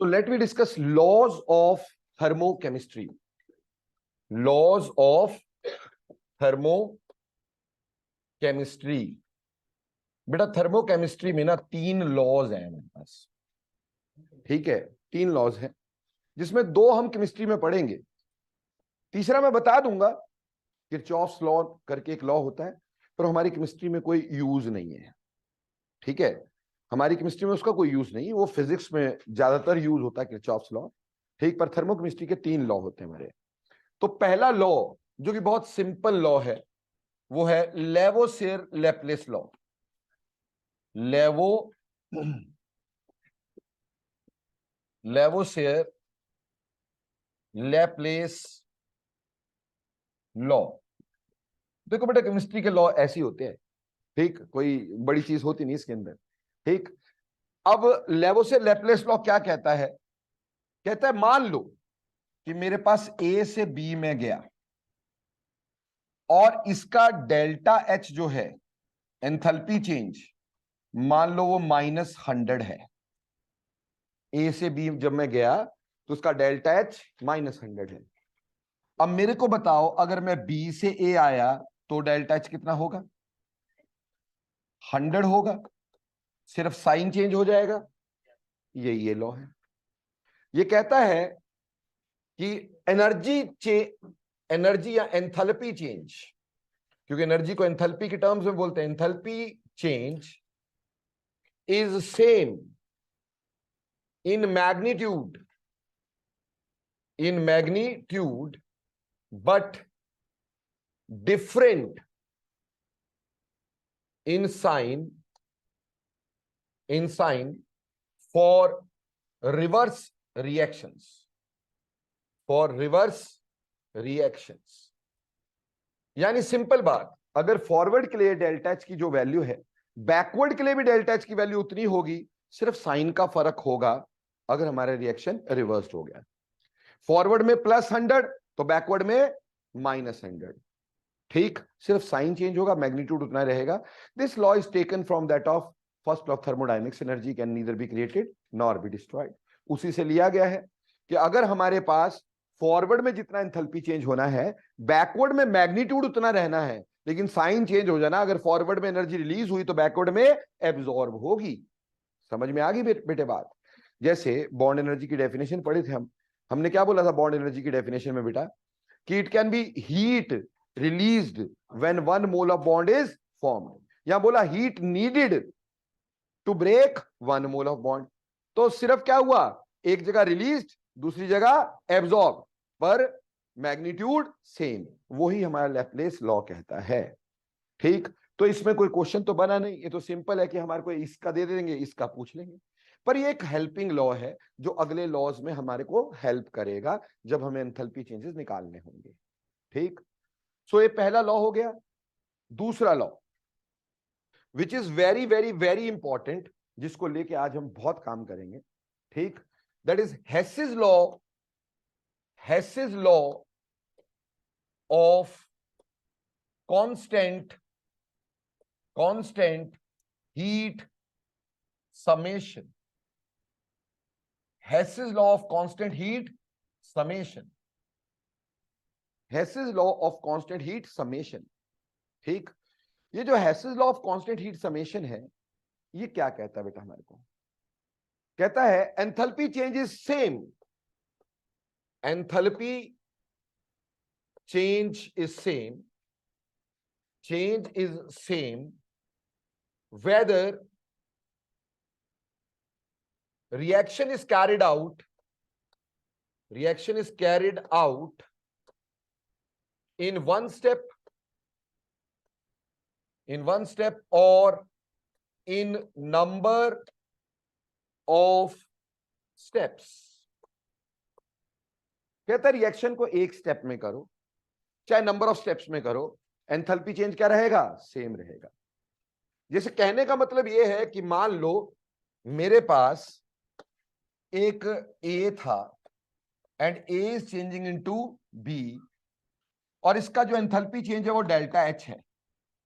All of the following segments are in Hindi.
So let me discuss laws of thermochemistry. Laws of thermochemistry. बेटा थर्मोकेमिस्ट्री में ना 3 लॉज हैं हमारे पास, ठीक है, 3 लॉज हैं जिसमें 2 हम केमिस्ट्री में पढ़ेंगे, तीसरा मैं बता दूंगा किरचॉफ्स लॉ करके एक लॉ होता है, पर हमारी केमिस्ट्री में कोई यूज नहीं है, ठीक है, हमारी केमिस्ट्री में उसका कोई यूज नहीं, वो फिजिक्स में ज्यादातर यूज होता है किरचॉफ्स लॉ, ठीक, पर थर्मोकेमिस्ट्री के 3 लॉ होते हैं हमारे। तो पहला लॉ जो कि बहुत सिंपल लॉ है वो है Lavoisier Laplace law. Lavoisier Laplace law. देखो बेटा केमिस्ट्री के लॉ ऐसे होते हैं, ठीक, कोई बड़ी चीज होती नहीं इसके अंदर, ठीक। अब लेवोसियर लैप्लेस लॉ क्या कहता है? कहता है मान लो कि मेरे पास ए से बी में गया और इसका डेल्टा एच जो है एंथैल्पी चेंज, मान लो वो -100 है। ए से बी जब मैं गया तो उसका डेल्टा एच -100 है। अब मेरे को बताओ अगर मैं बी से ए आया तो डेल्टा एच कितना होगा? 100 होगा, सिर्फ साइन चेंज हो जाएगा। ये लॉ है। ये कहता है कि एनर्जी या एंथैल्पी चेंज, क्योंकि एनर्जी को एंथैल्पी के टर्म्स में बोलते हैं, enthalpy change is same in magnitude but different in sign for reverse reactions. यानी सिंपल बात, अगर फॉरवर्ड के लिए डेल्टा एच की जो वैल्यू है, बैकवर्ड के लिए भी डेल्टा एच की वैल्यू उतनी होगी, सिर्फ साइन का फर्क होगा अगर हमारा रिएक्शन रिवर्स्ड हो गया। फॉरवर्ड में +100 तो बैकवर्ड में -100, ठीक, सिर्फ साइन चेंज होगा, मैग्नीट्यूड उतना रहेगा। This law is taken from that of first law of thermodynamics, energy can neither be created nor be destroyed. उसी से लिया गया है कि अगर हमारे पास फॉरवर्ड में जितना एंथैल्पी चेंज होना है, बैकवर्ड में मैग्नीट्यूड उतना रहना है, लेकिन साइन चेंज हो जाना, अगर फॉरवर्ड में एनर्जी रिलीज हुई तो बैकवर्ड में एब्जॉर्ब होगी। समझ में आ गई बेटे बात? जैसे बॉन्ड एनर्जी की डेफिनेशन पढ़े थे हमने क्या बोला था बॉन्ड एनर्जी की डेफिनेशन में बेटा, कि it can be heat released when 1 mole of bond is formed. यहां बोला heat needed to break 1 mole of bond, तो सिर्फ क्या हुआ, एक जगह रिलीज्ड दूसरी जगह एब्जॉर्ब, पर मैग्नीट्यूड सेम। वही हमारा लैप्लेस लॉ कहता है, ठीक। तो इसमें कोई क्वेश्चन तो बना नहीं, ये तो सिंपल है कि हमारे को इसका दे देंगे, इसका पूछ लेंगे, पर ये एक हेल्पिंग लॉ है जो अगले लॉज में हमारे को हेल्प करेगा जब हमें एंथैल्पी चेंजेस निकालने होंगे, ठीक। सो ये पहला लॉ हो गया। दूसरा law which is very very very important, जिसको लेके आज हम बहुत काम करेंगे, ठीक, that is Hess's law of constant heat summation. Hess's law of constant heat summation. Hess's law of constant heat summation, ठीक। ये जो Hess's law of constant heat summation है, ये क्या कहता है बेटा हमारे को? कहता है enthalpy change is same, enthalpy change is same whether reaction is carried out in one step or in number of steps। कहता है रिएक्शन को एक स्टेप में करो चाहे नंबर ऑफ स्टेप्स में करो, एंथैल्पी चेंज क्या रहेगा? सेम रहेगा। जैसे कहने का मतलब यह है कि मान लो मेरे पास एक ए था and A is changing into B, और इसका जो एंथैल्पी चेंज है वो डेल्टा एच है।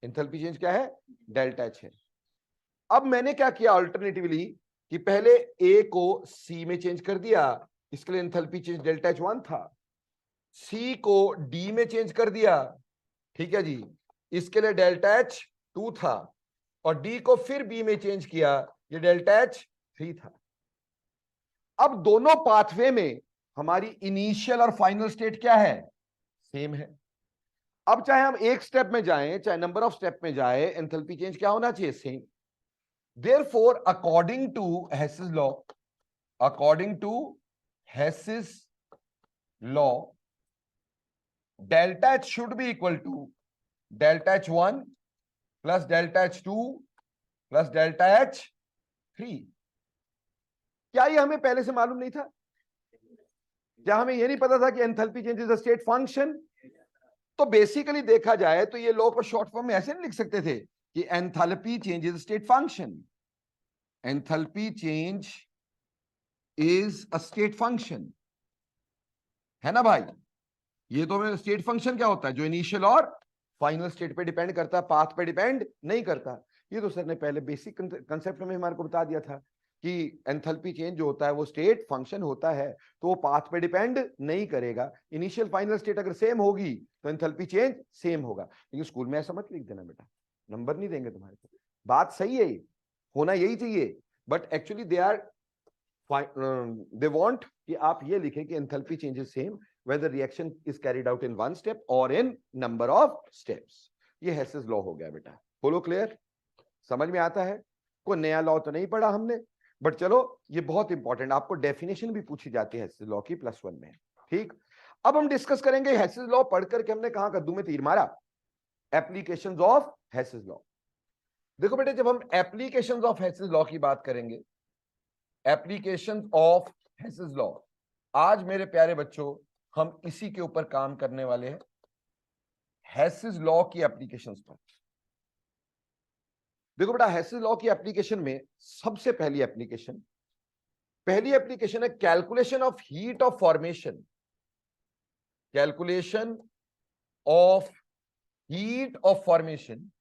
एंथैल्पी चेंज क्या है? डेल्टा एच है। अब मैंने क्या किया अल्टरनेटिवली कि पहले ए को सी में चेंज कर दिया, इसके लिए एंथैल्पी चेंज डेल्टा एच 1 था। सी को डी में चेंज कर दिया, ठीक है जी, इसके लिए डेल्टा एच 2 था। और डी को फिर बी में चेंज किया, ये डेल्टा एच 3 था। अब दोनों पाथवे में हमारी इनिशियल और फाइनल स्टेट क्या है? सेम है। अब चाहे हम एक स्टेप में जाएं चाहे नंबर ऑफ स्टेप में जाएं, एंथैल्पी चेंज क्या होना चाहिए? Same. Therefore according to Hess's law, according to Hess's law, delta H should be equal to delta H 1 plus delta H 2 plus delta H 3। क्या ये हमें पहले से मालूम नहीं था? क्या हमें ये नहीं पता था कि enthalpy change is a state function? तो बेसिकली देखा जाए तो ये लॉ को शॉर्ट फॉर्म में ऐसे नहीं लिख सकते थे कि enthalpy change is state function, enthalpy change is a state function, है ना भाई? ये तो स्टेट फंक्शन क्या होता है? जो इनिशियल और फाइनल स्टेट पे डिपेंड करता है, पाथ पे डिपेंड नहीं करता। ये तो सर ने पहले बेसिक कंसेप्ट में हमारे को बता दिया था कि एंथैल्पी चेंज जो होता है वो स्टेट फंक्शन होता है, तो वो पाथ पे डिपेंड नहीं करेगा। इनिशियल फाइनल स्टेट अगर सेम होगी तो एंथैल्पी चेंज सेम होगा। लेकिन स्कूल में ऐसा मत लिख देना बेटा, नंबर नहीं देंगे तुम्हारे को। बात सही है, होना यही चाहिए, बट एक्चुअली दे वांट कि आप ये लिखें कि enthalpy change is same whether reaction is carried out in one step or in number of steps। ये हेसिस लॉ हो गया बेटा। बोलो क्लियर? समझ में आता है? कोई नया लॉ तो नहीं पढ़ा हमने, बट चलो ये बहुत इंपॉर्टेंट, आपको डेफिनेशन भी पूछी जाती है हेसिस लॉ की +1 में। ठीक, अब हम डिस्कस करेंगे हेसिस लॉ पढ़ करके हमने कहां कद्दू में तीर मारा, एप्लीकेशंस ऑफ हेसिस लॉ। देखो बेटे, जब हम एप्लीकेशंस ऑफ हेसिस लॉ की बात करेंगे, एप्लीकेशंस ऑफ हेसिस लॉ, आज मेरे प्यारे बच्चों हम इसी के ऊपर काम करने वाले हैं, हेसिस लॉ की एप्लीकेशंस पर। देखो बेटा, हेसिस लॉ की एप्लीकेशन में सबसे पहली एप्लीकेशन है calculation of heat of formation, calculation of heat of formation,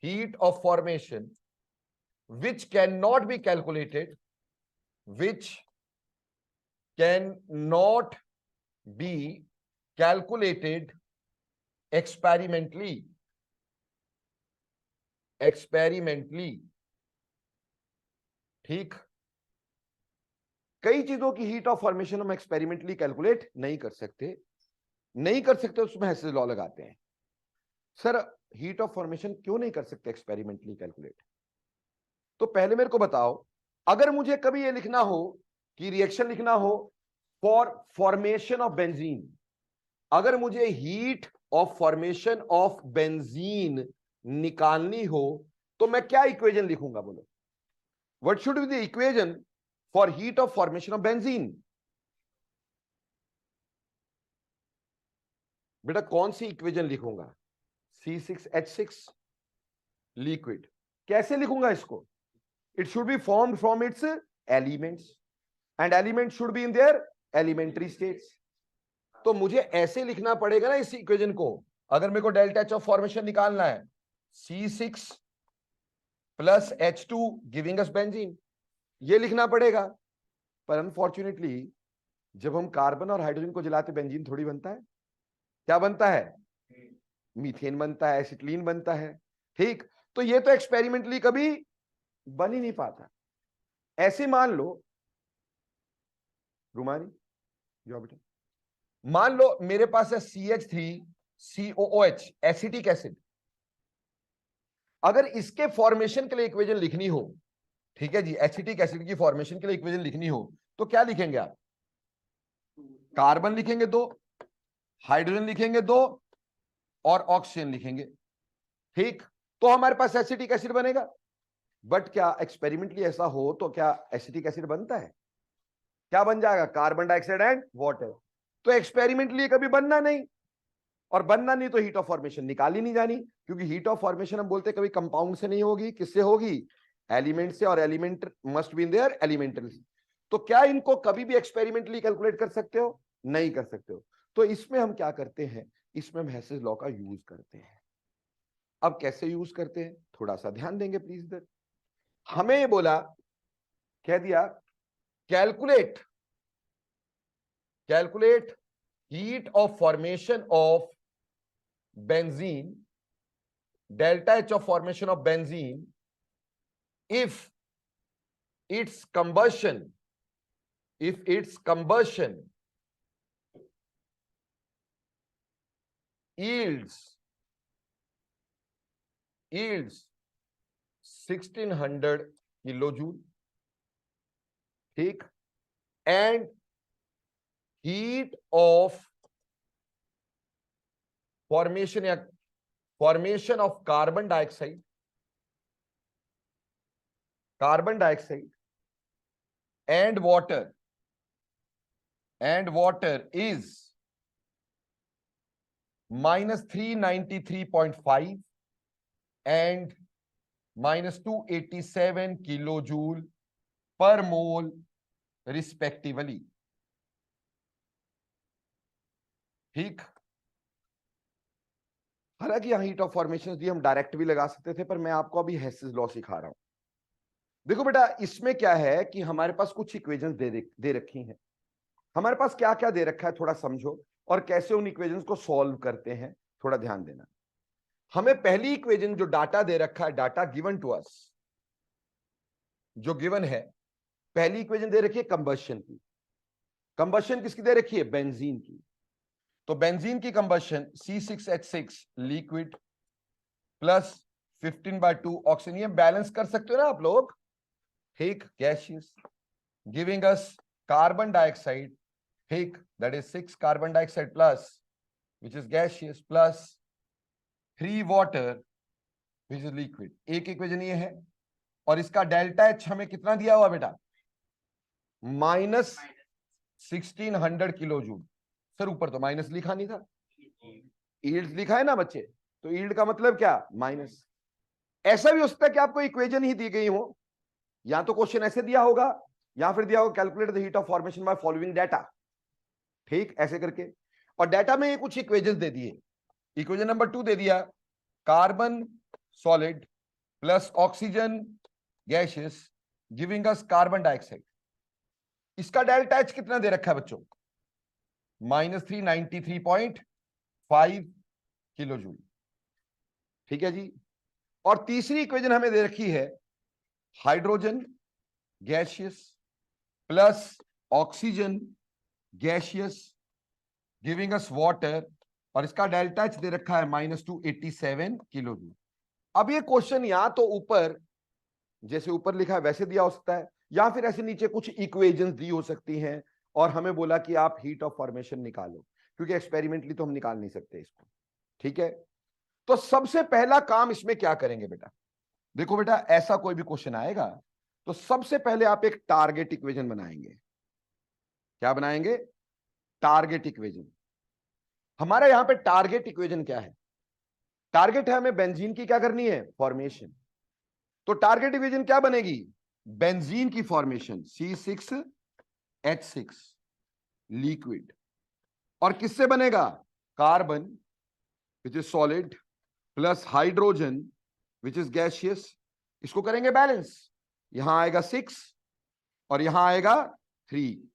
heat of formation which cannot be calculated, which cannot be calculated experimentally, ठीक। कई चीजों की हीट ऑफ फॉर्मेशन हम एक्सपेरिमेंटली कैलकुलेट नहीं कर सकते, उसमें हेसिस लॉ लगाते हैं। सर हीट ऑफ फॉर्मेशन क्यों नहीं कर सकते एक्सपेरिमेंटली कैलकुलेट? तो पहले मेरे को बताओ, अगर मुझे कभी ये लिखना हो कि रिएक्शन लिखना हो फॉर फॉर्मेशन ऑफ बेंजीन, अगर मुझे heat of formation of benzene निकालनी हो तो मैं क्या इक्वेशन लिखूंगा? बोलो, what should be the equation for heat of formation of benzene? बेटा कौन सी इक्वेशन लिखूंगा? C6H6 liquid. कैसे लिखूंगा इसको? It should be formed from its elements and element should be in their elementary states. तो मुझे ऐसे लिखना पड़ेगा ना इस इक्वेशन को, अगर मेरे को डेल्टा एच ऑफ फॉर्मेशन निकालना है, C6 plus H2 giving us benzene, ये लिखना पड़ेगा। पर अनफॉर्चुनेटली जब हम कार्बन और हाइड्रोजन को जलाते बेंजीन थोड़ी बनता है। क्या बनता है? मीथेन बनता है, एसिटिलीन बनता है, ठीक। तो ये तो एक्सपेरिमेंटली कभी बन ही नहीं पाता। ऐसे मान लो, रुमानी जो बेटा, मान लो मेरे पास है CH3COOH एसिटिक एसिड। अगर इसके फॉर्मेशन के लिए इक्वेशन लिखनी हो, ठीक है जी, एसिटिक एसिड की फॉर्मेशन के लिए इक्वेशन लिखनी हो तो क्या लिखेंगे आप? कार्बन लिखेंगे 2, हाइड्रोजन लिखेंगे 2 और ऑक्सीजन लिखेंगे, ठीक। तो हमारे पास एसिटिक एसिड बनेगा। बट क्या एक्सपेरिमेंटली ऐसा हो तो क्या एसिटिक एसिड बनता है? क्या बन जाएगा? Carbon dioxide and water. तो एक्सपेरिमेंटली कभी बनना नहीं, और बनना नहीं तो हीट ऑफ फॉर्मेशन निकाल ही नहीं जानी, क्योंकि हीट ऑफ फॉर्मेशन हम बोलते कभी कंपाउंड से नहीं होगी, किससे होगी? एलिमेंट से, और element must be in there elementary. तो क्या इनको कभी भी एक्सपेरिमेंटली कैलकुलेट कर सकते हो? नहीं कर सकते हो। तो इसमें हम क्या करते हैं, इसमें हम हेसिस लॉ का यूज करते हैं। अब कैसे यूज करते हैं थोड़ा सा ध्यान देंगे प्लीज। इधर हमें ये बोला कह दिया calculate heat of formation of benzene, delta H of formation of benzene if its combustion yields 1600 kilojoule, ठीक, and heat of formation of carbon dioxide and water is minus 393.5 and minus 287 kilojoule per mole respectively, ठीक। हालांकि यहां हीट ऑफ फॉर्मेशन दी हम डायरेक्ट भी लगा सकते थे, पर मैं आपको अभी हेसिस लॉ सिखा रहा हूं। देखो बेटा, इसमें क्या है कि हमारे पास कुछ इक्वेशंस दे रखी हैं। हमारे पास क्या क्या दे रखा है थोड़ा समझो, और कैसे उन इक्वेशंस को सॉल्व करते हैं थोड़ा ध्यान देना। हमें पहली इक्वेशन जो डाटा दे रखा है, डाटा गिवन टू अस, जो गिवन है, पहली इक्वेशन दे रखी है कंबशन की। कंबशन किसकी दे रखी है? बेंजीन की। तो बेंजीन की combustion C6H6 liquid plus 15/2 oxygen, ये बैलेंस कर सकते हो ना आप लोग, ठीक, gaseous, giving us carbon dioxide, ठीक, that is 6 carbon dioxide plus which is gaseous plus 3 water which is liquid. एक इक्वेशन ये है, और इसका डेल्टा एच हमें कितना दिया हुआ बेटा? Minus 1600 kilo joule. सर ऊपर तो माइनस लिखा नहीं था, ईल्ड लिखा है ना बच्चे, तो ईल्ड का मतलब क्या? माइनस। ऐसा भी हो सकता है कि आपको इक्वेशन ही दी गई हो, या तो क्वेश्चन ऐसे दिया होगा, या फिर दिया होगा calculate the heat of formation by following data, ठीक, ऐसे करके। और डाटा में ये कुछ इक्वेशन दे दिए। इक्वेशन नंबर 2 दे दिया, carbon solid plus oxygen gaseous giving us carbon dioxide. इसका डेल्टा एच कितना दे रखा है बच्चों? माइनस 393.5 किलो जूल, ठीक है जी। और तीसरी इक्वेशन हमें दे रखी है hydrogen gaseous plus oxygen gaseous giving अस वाटर, और इसका डेल्टा एच दे रखा है माइनस 287 किलो जूल। अब ये क्वेश्चन या तो ऊपर जैसे ऊपर लिखा है वैसे दिया हो सकता है, या फिर ऐसे नीचे कुछ इक्वेशंस दी हो सकती हैं, और हमें बोला कि आप हीट ऑफ फॉर्मेशन निकालो, क्योंकि एक्सपेरिमेंटली तो हम निकाल नहीं सकते इसको, ठीक है। तो सबसे पहला काम इसमें क्या करेंगे बेटा? देखो बेटा, ऐसा कोई भी क्वेश्चन आएगा तो सबसे पहले आप एक टारगेट इक्वेशन बनाएंगे। क्या बनाएंगे? Target equation. हमारा यहां पे टारगेट इक्वेशन क्या है? टारगेट है हमें बेंजीन की क्या करनी है? फॉर्मेशन। तो टारगेट इक्वेशन क्या बनेगी? बेंजीन की फॉर्मेशन C6H6 लिक्विड, और किससे बनेगा? Carbon which is solid plus hydrogen which is gaseous. इसको करेंगे बैलेंस, यहां आएगा 6 और यहां आएगा 3,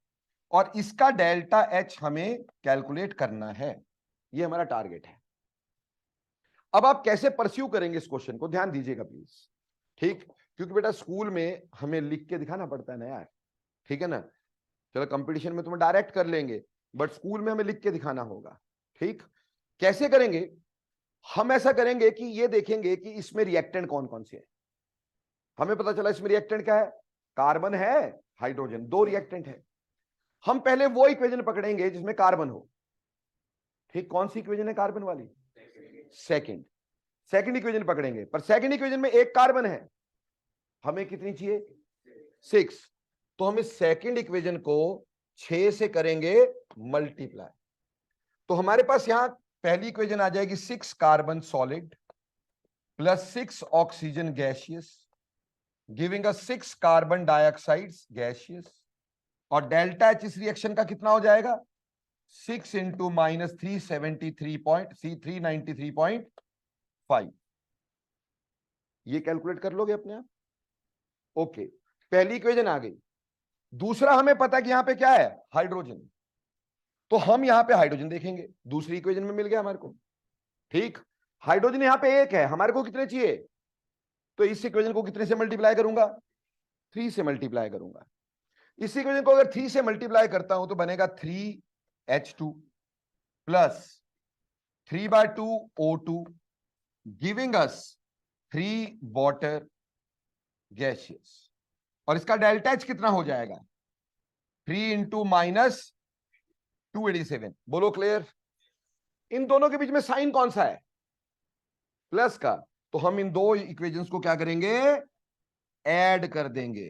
और इसका डेल्टा एच हमें कैलकुलेट करना है। ये हमारा टारगेट है। अब आप कैसे परस्यू करेंगे इस क्वेश्चन को, ध्यान दीजिएगा प्लीज, ठीक, क्योंकि बेटा स्कूल में हमें लिख के दिखाना पड़ता है ना यार, ठीक है ना। चलो कंपटीशन में तुम्हें डायरेक्ट कर लेंगे, बट स्कूल में हमें लिख के दिखाना होगा, ठीक। कैसे करेंगे? हम ऐसा करेंगे कि ये देखेंगे कि इसमें रिएक्टेंट कौन कौन से है। हमें पता चला इसमें रिएक्टेंट क्या है? कार्बन है, हाइड्रोजन, 2 रिएक्टेंट है। हम पहले वो इक्वेशन पकड़ेंगे जिसमें कार्बन हो, ठीक। कौन सी इक्वेशन है कार्बन वाली? सेकंड इक्वेशन पकड़ेंगे, पर सेकंड इक्वेशन में एक कार्बन है, हमें कितनी चाहिए? 6। तो हम इस सेकंड इक्वेशन को 6 से करेंगे मल्टीप्लाई। तो हमारे पास यहां पहली इक्वेशन आ जाएगी 6 carbon solid plus 6 oxygen gaseous giving us 6 carbon dioxide gaseous, और डेल्टा एच इस रिएक्शन का कितना हो जाएगा? 6 इंटू माइनस 393.5। ये कैलकुलेट कर लोगे अपने आप, ओके। पहली इक्वेशन आ गई। दूसरा हमें पता है कि यहां पे क्या है, हाइड्रोजन, तो हम यहां पे हाइड्रोजन देखेंगे, दूसरी इक्वेशन में मिल गया हमारे को। ठीक, हाइड्रोजन यहां पे एक है, हमारे को कितने चाहिए, तो इस इक्वेशन को कितने से मल्टीप्लाई करूंगा, 3 से मल्टीप्लाई करूंगा। इस इक्वेशन को अगर 3 से मल्टीप्लाई करता हूं तो बनेगा 3H2 प्लस 3/2 O2 गिविंग अस 3 वाटर गैसियस। और इसका डेल्टा एच कितना हो जाएगा, 3 इंटू माइनस 287। बोलो क्लियर। इन दोनों के बीच में साइन कौन सा है, प्लस का, तो हम इन दो इक्वेशंस को क्या करेंगे, ऐड कर देंगे,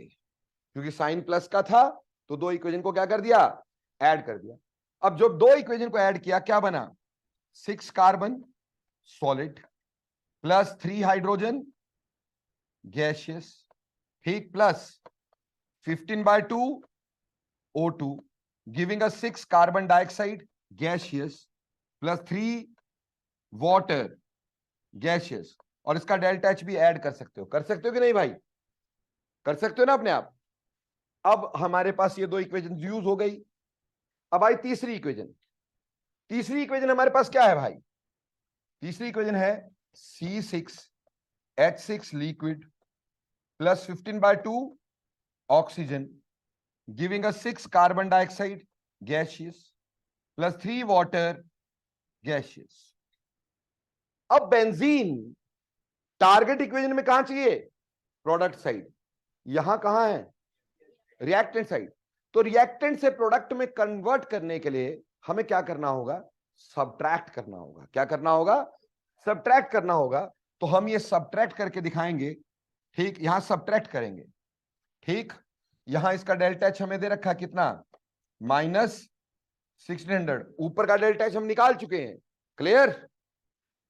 क्योंकि साइन प्लस का था तो दो इक्वेशन को क्या कर दिया, ऐड कर दिया। अब जब दो इक्वेशन को ऐड किया क्या बना, 6 carbon solid plus 3 hydrogen gaseous, ठीक, plus 15/2 O2 giving us 6 carbon dioxide gaseous plus 3 water gaseous. और इसका डेल्टा एच भी ऐड कर सकते हो, कर सकते हो कि नहीं भाई, कर सकते हो ना अपने आप। अब हमारे पास ये दो इक्वेशन यूज हो गई। अब आई तीसरी इक्वेशन। तीसरी इक्वेशन हमारे पास क्या है भाई, तीसरी इक्वेशन है C6H6 liquid plus 15/2 oxygen giving us 6 carbon dioxide gaseous plus 3 water gaseous. अब बेंजीन टारगेट इक्वेशन में कहां चाहिए, प्रोडक्ट साइड, यहां कहां है, रिएक्टेंट साइड। तो रिएक्टेंट से प्रोडक्ट में कन्वर्ट करने के लिए हमें क्या करना होगा, सब्ट्रैक्ट करना होगा। क्या करना होगा, सब्ट्रैक्ट करना होगा। तो हम ये सब्ट्रैक्ट करके दिखाएंगे। ठीक, यहां सब्ट्रैक्ट करेंगे। ठीक, यहां इसका डेल्टा एच हमें दे रखा कितना, -1600। ऊपर का डेल्टा एच हम निकाल चुके हैं, क्लियर।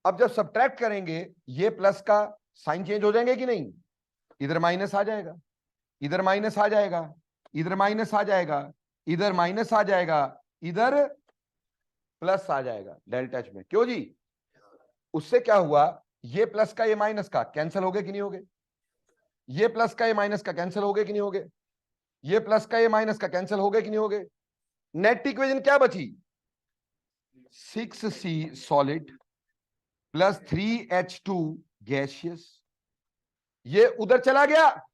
अब जब सब्ट्रैक्ट करेंगे ये प्लस का साइन चेंज हो जाएंगे कि नहीं, इधर माइनस आ जाएगा, इधर माइनस आ जाएगा, इधर माइनस आ जाएगा, इधर माइनस आ जाएगा, इधर प्लस आ जाएगा डेल्टा एच में। क्यों जी, उससे क्या हुआ, ये प्लस का ये माइनस का कैंसिल हो गए कि नहीं हो गए, ये प्लस का ये माइनस का कैंसिल हो गए कि नहीं हो गए, ये प्लस का ये माइनस का कैंसिल हो गए कि नहीं हो गए। नेट इक्वेशन क्या बची, 6C solid plus 3H2 gaseous. ये उधर चला गया,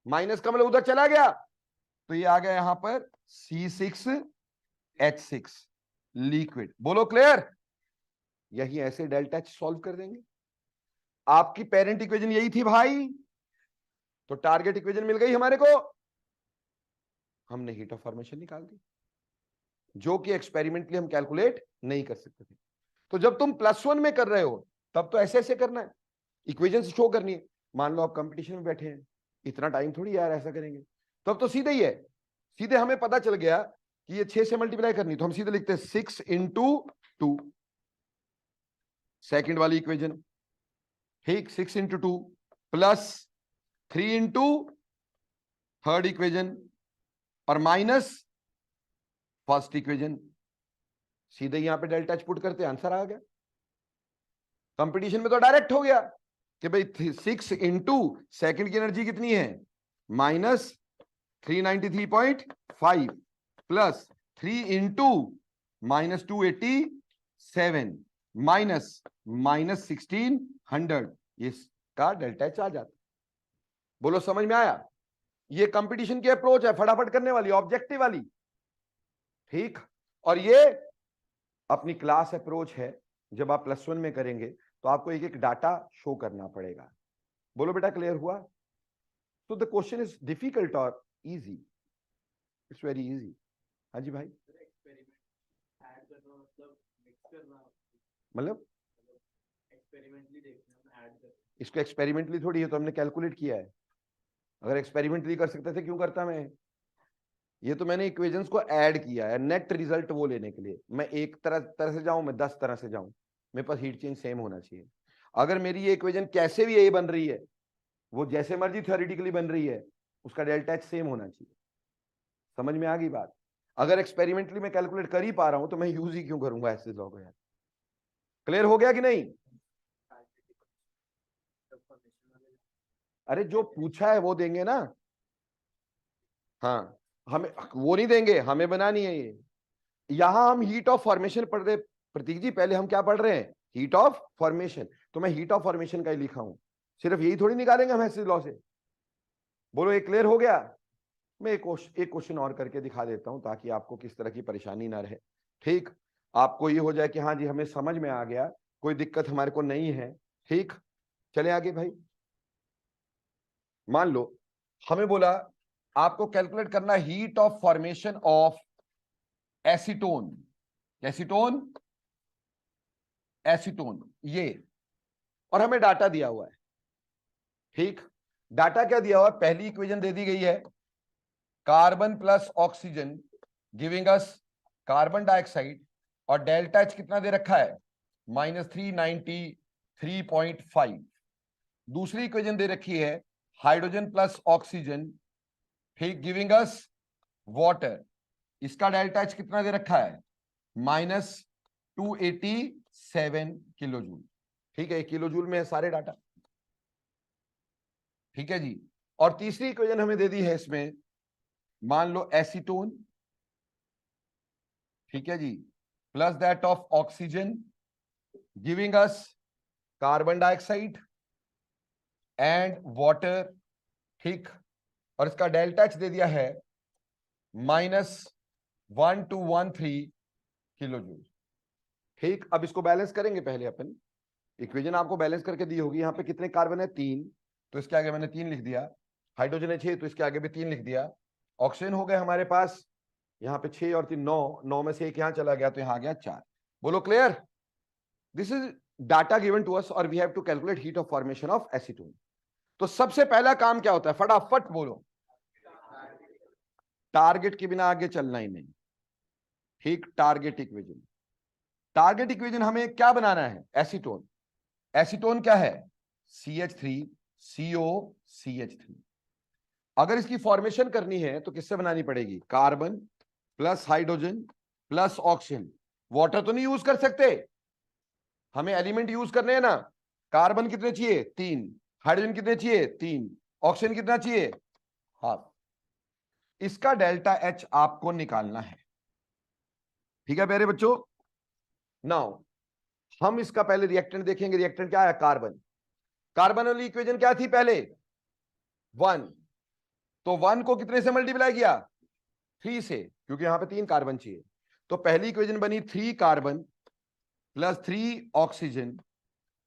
माइनस का मतलब उधर चला गया, तो ये आ गया यहां पर C6H6 लिक्विड। बोलो क्लियर। यही ऐसे डेल्टा एच सॉल्व कर देंगे। आपकी पेरेंट इक्वेशन यही थी भाई, तो टारगेट इक्वेशन मिल गई हमारे को, हमने हीट ऑफ फॉर्मेशन निकाल दी, जो कि एक्सपेरिमेंटली हम कैलकुलेट नहीं कर सकते थे। तो जब तुम +1 में कर रहे हो तब तो ऐसे ऐसे करना है, इक्वेशन शो करनी है। मान लो आप कंपटीशन में बैठे हैं, इतना टाइम थोड़ी यार ऐसा करेंगे, तब तो सीधे ही है, सीधे हमें पता चल गया कि ये 6 से मल्टीप्लाई करनी, तो हम सीधे लिखते हैं 6 × 2, सेकेंड वाली इक्वेशन, ठीक, 6 × 2 प्लस 3 × थर्ड इक्वेशन और माइनस फर्स्ट इक्वेशन। सीधे यहां पे डेल्टा एच पुट करते, आंसर आ गया। कंपटीशन में तो डायरेक्ट हो गया कि भाई 6 × सेकंड की एनर्जी कितनी है, -393.5 प्लस 3 × -287 -1600, इसका डेल्टा एच आ जाता। बोलो समझ में आया। ये कंपटीशन की अप्रोच है, फटाफट करने वाली, ऑब्जेक्टिव वाली, ठीक। और ये अपनी क्लास अप्रोच है, जब आप +1 में करेंगे तो आपको एक एक डाटा शो करना पड़ेगा। बोलो बेटा क्लियर हुआ। तो द क्वेश्चन इज डिफिकल्ट और इजी, इट्स वेरी इजी। हाँ जी भाई, मतलब इसको एक्सपेरिमेंटली थोड़ी है, तो हमने कैलकुलेट किया है। अगर एक्सपेरिमेंटली कर सकते थे क्यों करता मैं, ये तो मैंने इक्वेशंस को ऐड किया है नेट रिजल्ट वो लेने के लिए। मैं एक तरह से जाऊं, मैं 10 तरह से जाऊं, मेरे पास हीट चेंज सेम होना चाहिए। अगर मेरी ये इक्वेशन कैसे भी यही बन रही है, वो जैसे मर्जी थ्योरेटिकली बन रही है, उसका डेल्टा एच सेम होना चाहिए। समझ में आ गई बात। अगर एक्सपेरिमेंटली मैं कैलकुलेट कर ही पा रहा हूं तो मैं यूज ही क्यों करूंगा ऐसे लॉ को यार। क्लियर हो गया कि नहीं। अरे जो पूछा है वो देंगे ना, हाँ, हमें वो नहीं देंगे, हमें बनानी है ये। यहां हम हीट ऑफ फॉर्मेशन पढ़ रहे प्रतीक जी, पहले हम क्या पढ़ रहे हैं, हीट ऑफ फॉर्मेशन। तो मैं हीट ऑफ फॉर्मेशन का ही लिखा हूं, सिर्फ यही थोड़ी निकालेंगे हम हेसिस लॉ से। बोलो एक क्लियर हो गया। मैं एक क्वेश्चन और करके दिखा देता हूं ताकि आपको किस तरह की परेशानी ना रहे। ठीक, आपको ये हो जाए कि हाँ जी हमें समझ में आ गया, कोई दिक्कत हमारे को नहीं है। ठीक, चले आगे भाई। मान लो हमें बोला आपको कैलकुलेट करना heat of formation of acetone, acetone, acetone ये, और हमें डाटा दिया हुआ है। ठीक, डाटा क्या दिया हुआ है, पहली इक्वेशन दे दी गई है, carbon plus oxygen giving us carbon dioxide, और डेल्टा एच कितना दे रखा है, -393.5। दूसरी इक्वेशन दे रखी है हाइड्रोजन प्लस ऑक्सीजन, ठीक, गिविंग अस वाटर, इसका डेल्टा एच कितना दे रखा है, -287 किलो जूल। ठीक है, 1 किलो जूल में है सारे डाटा। ठीक है जी, और तीसरी इक्वेशन हमें दे दी है इसमें, मान लो एसीटोन, ठीक है जी, plus that of oxygen giving us carbon dioxide and water. ठीक, और इसका डेल्टा एच दे दिया है -1213 किलो जूल। ठीक, अब इसको बैलेंस करेंगे पहले अपन। इक्वेशन आपको बैलेंस करके दी होगी, यहाँ पे कितने कार्बन है, 3, तो इसके आगे मैंने 3 लिख दिया। हाइड्रोजन है 6, तो इसके आगे भी 3 लिख दिया। ऑक्सीजन हो गए हमारे पास यहाँ पे 6 और 3 9, 9 में से एक यहाँ चला गया तो यहाँ आ गया 4। बोलो clear. This is data given to us और we have to calculate heat of formation of acetone. तो सबसे पहला काम क्या होता है, फटाफट बोलो, टारगेट के बिना आगे चलना ही नहीं। ठीक, टारगेट इक्वेशन, टारगेट इक्वेशन हमें क्या बनाना है, एसीटोन। एसीटोन क्या है, CH3CO CH3। अगर इसकी फॉर्मेशन करनी है तो किससे बनानी पड़ेगी, carbon plus hydrogen plus oxygen. Water तो नहीं यूज कर सकते, हमें एलिमेंट यूज करने हैं ना। कार्बन कितने चाहिए, 3, हाइड्रोजन कितने चाहिए, 3, ऑक्सीजन कितना चाहिए, हाफ। इसका डेल्टा एच आपको निकालना है। ठीक है प्यारे बच्चों, नाउ हम इसका पहले रिएक्टेंट देखेंगे। रिएक्टेंट क्या है, कार्बन। कार्बन वाली इक्वेशन क्या थी पहले, 1, तो 1 को कितने से मल्टीप्लाई किया, 3 से, क्योंकि यहां पे 3 कार्बन चाहिए। तो पहली इक्वेशन बनी 3 carbon plus 3 oxygen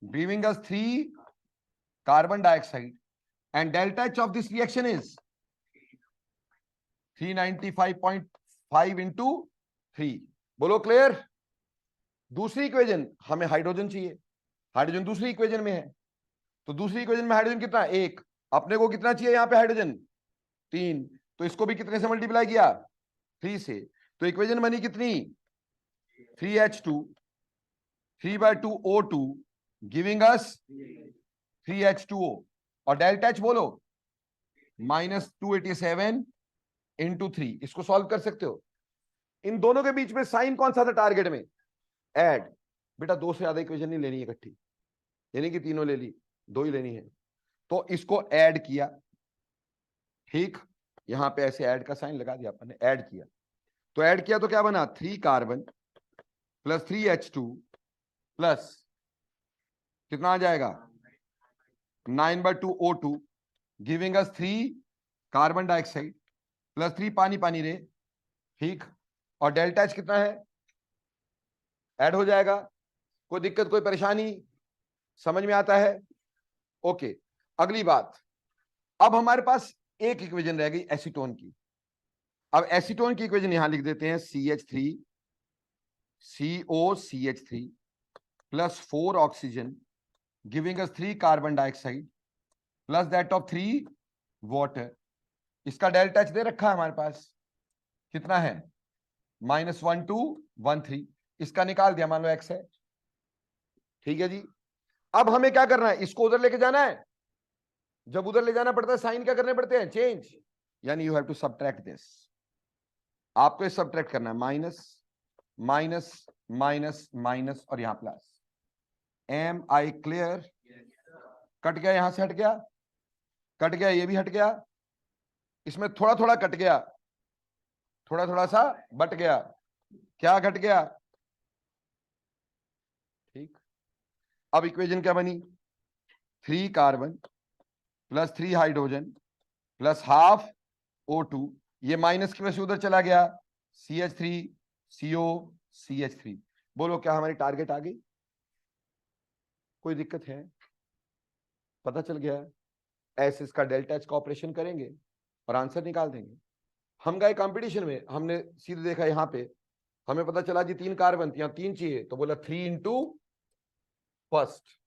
giving us 3 carbon dioxide, and delta H of this reaction is 395.5 into 3। बोलो क्लियर। दूसरी इक्वेशन हमें हाइड्रोजन चाहिए, हाइड्रोजन दूसरी इक्वेशन में है, तो दूसरी इक्वेशन में हाइड्रोजन कितना, 1, अपने को कितना चाहिए यहां पे हाइड्रोजन, 3, तो इसको भी कितने से मल्टीप्लाई किया, 3 से। तो इक्वेशन बनी कितनी, 3H2 3/2 O2 गिविंग अस 3H2O, और डेल्टा एच बोलो -287 इंटू 3। इसको सॉल्व कर सकते हो। इन दोनों के बीच में साइन कौन सा था टारगेट में, ऐड। बेटा 2 से ज्यादा इक्वेशन नहीं लेनी है इकट्ठी, यानी कि तीनों ले ली, 2 ही लेनी है। तो इसको ऐड किया, ठीक, यहां पे ऐसे ऐड का साइन लगा दिया अपन ने, ऐड किया। तो ऐड किया तो क्या बना, 3 कार्बन प्लस 3H2 प्लस कितना आ जाएगा, 9/2 O2 गिविंग अस 3 कार्बन डाइऑक्साइड प्लस 3 पानी पानी रे। ठीक, और डेल्टा एच कितना है, ऐड हो जाएगा। कोई दिक्कत, कोई परेशानी, समझ में आता है। ओके, अगली बात, अब हमारे पास एक इक्वेशन रह गई एसीटोन की। अब एसीटोन की इक्वेशन यहां लिख देते हैं, CH3COCH3 plus 4 oxygen giving us 3 carbon dioxide plus that of 3 water. इसका डेल्टा एच दे रखा है हमारे पास, कितना है, -1213। इसका निकाल दिया, मान लो एक्स है। ठीक है जी, अब हमें क्या करना है, इसको उधर लेके जाना है। जब उधर ले जाना पड़ता है साइन क्या करने पड़ते हैं, चेंज, यानी you have to subtract this. आपको ये सबट्रैक्ट करना है, माइनस माइनस माइनस माइनस और यहां plus. Am I clear. Cut गया, यहां से हट गया, कट गया, ये भी हट गया, इसमें थोड़ा थोड़ा कट गया, थोड़ा थोड़ा सा बट गया, क्या घट गया? ठीक, अब इक्वेशन क्या बनी? 3 carbon plus 3 hydrogen plus half O2, ये माइनस की वजह से उधर चला गया, CH3 CO CH3। बोलो क्या हमारी टारगेट आ गई? कोई दिक्कत है? पता चल गया? ऐसे इसका डेल्टा एच का ऑपरेशन करेंगे और आंसर निकाल देंगे। हम गए कंपटीशन में, हमने सीधे देखा यहां पे, हमें पता चला जी 3 कार्बन, यहां 3 चाहिए, तो बोला 3 इंटू फर्स्ट।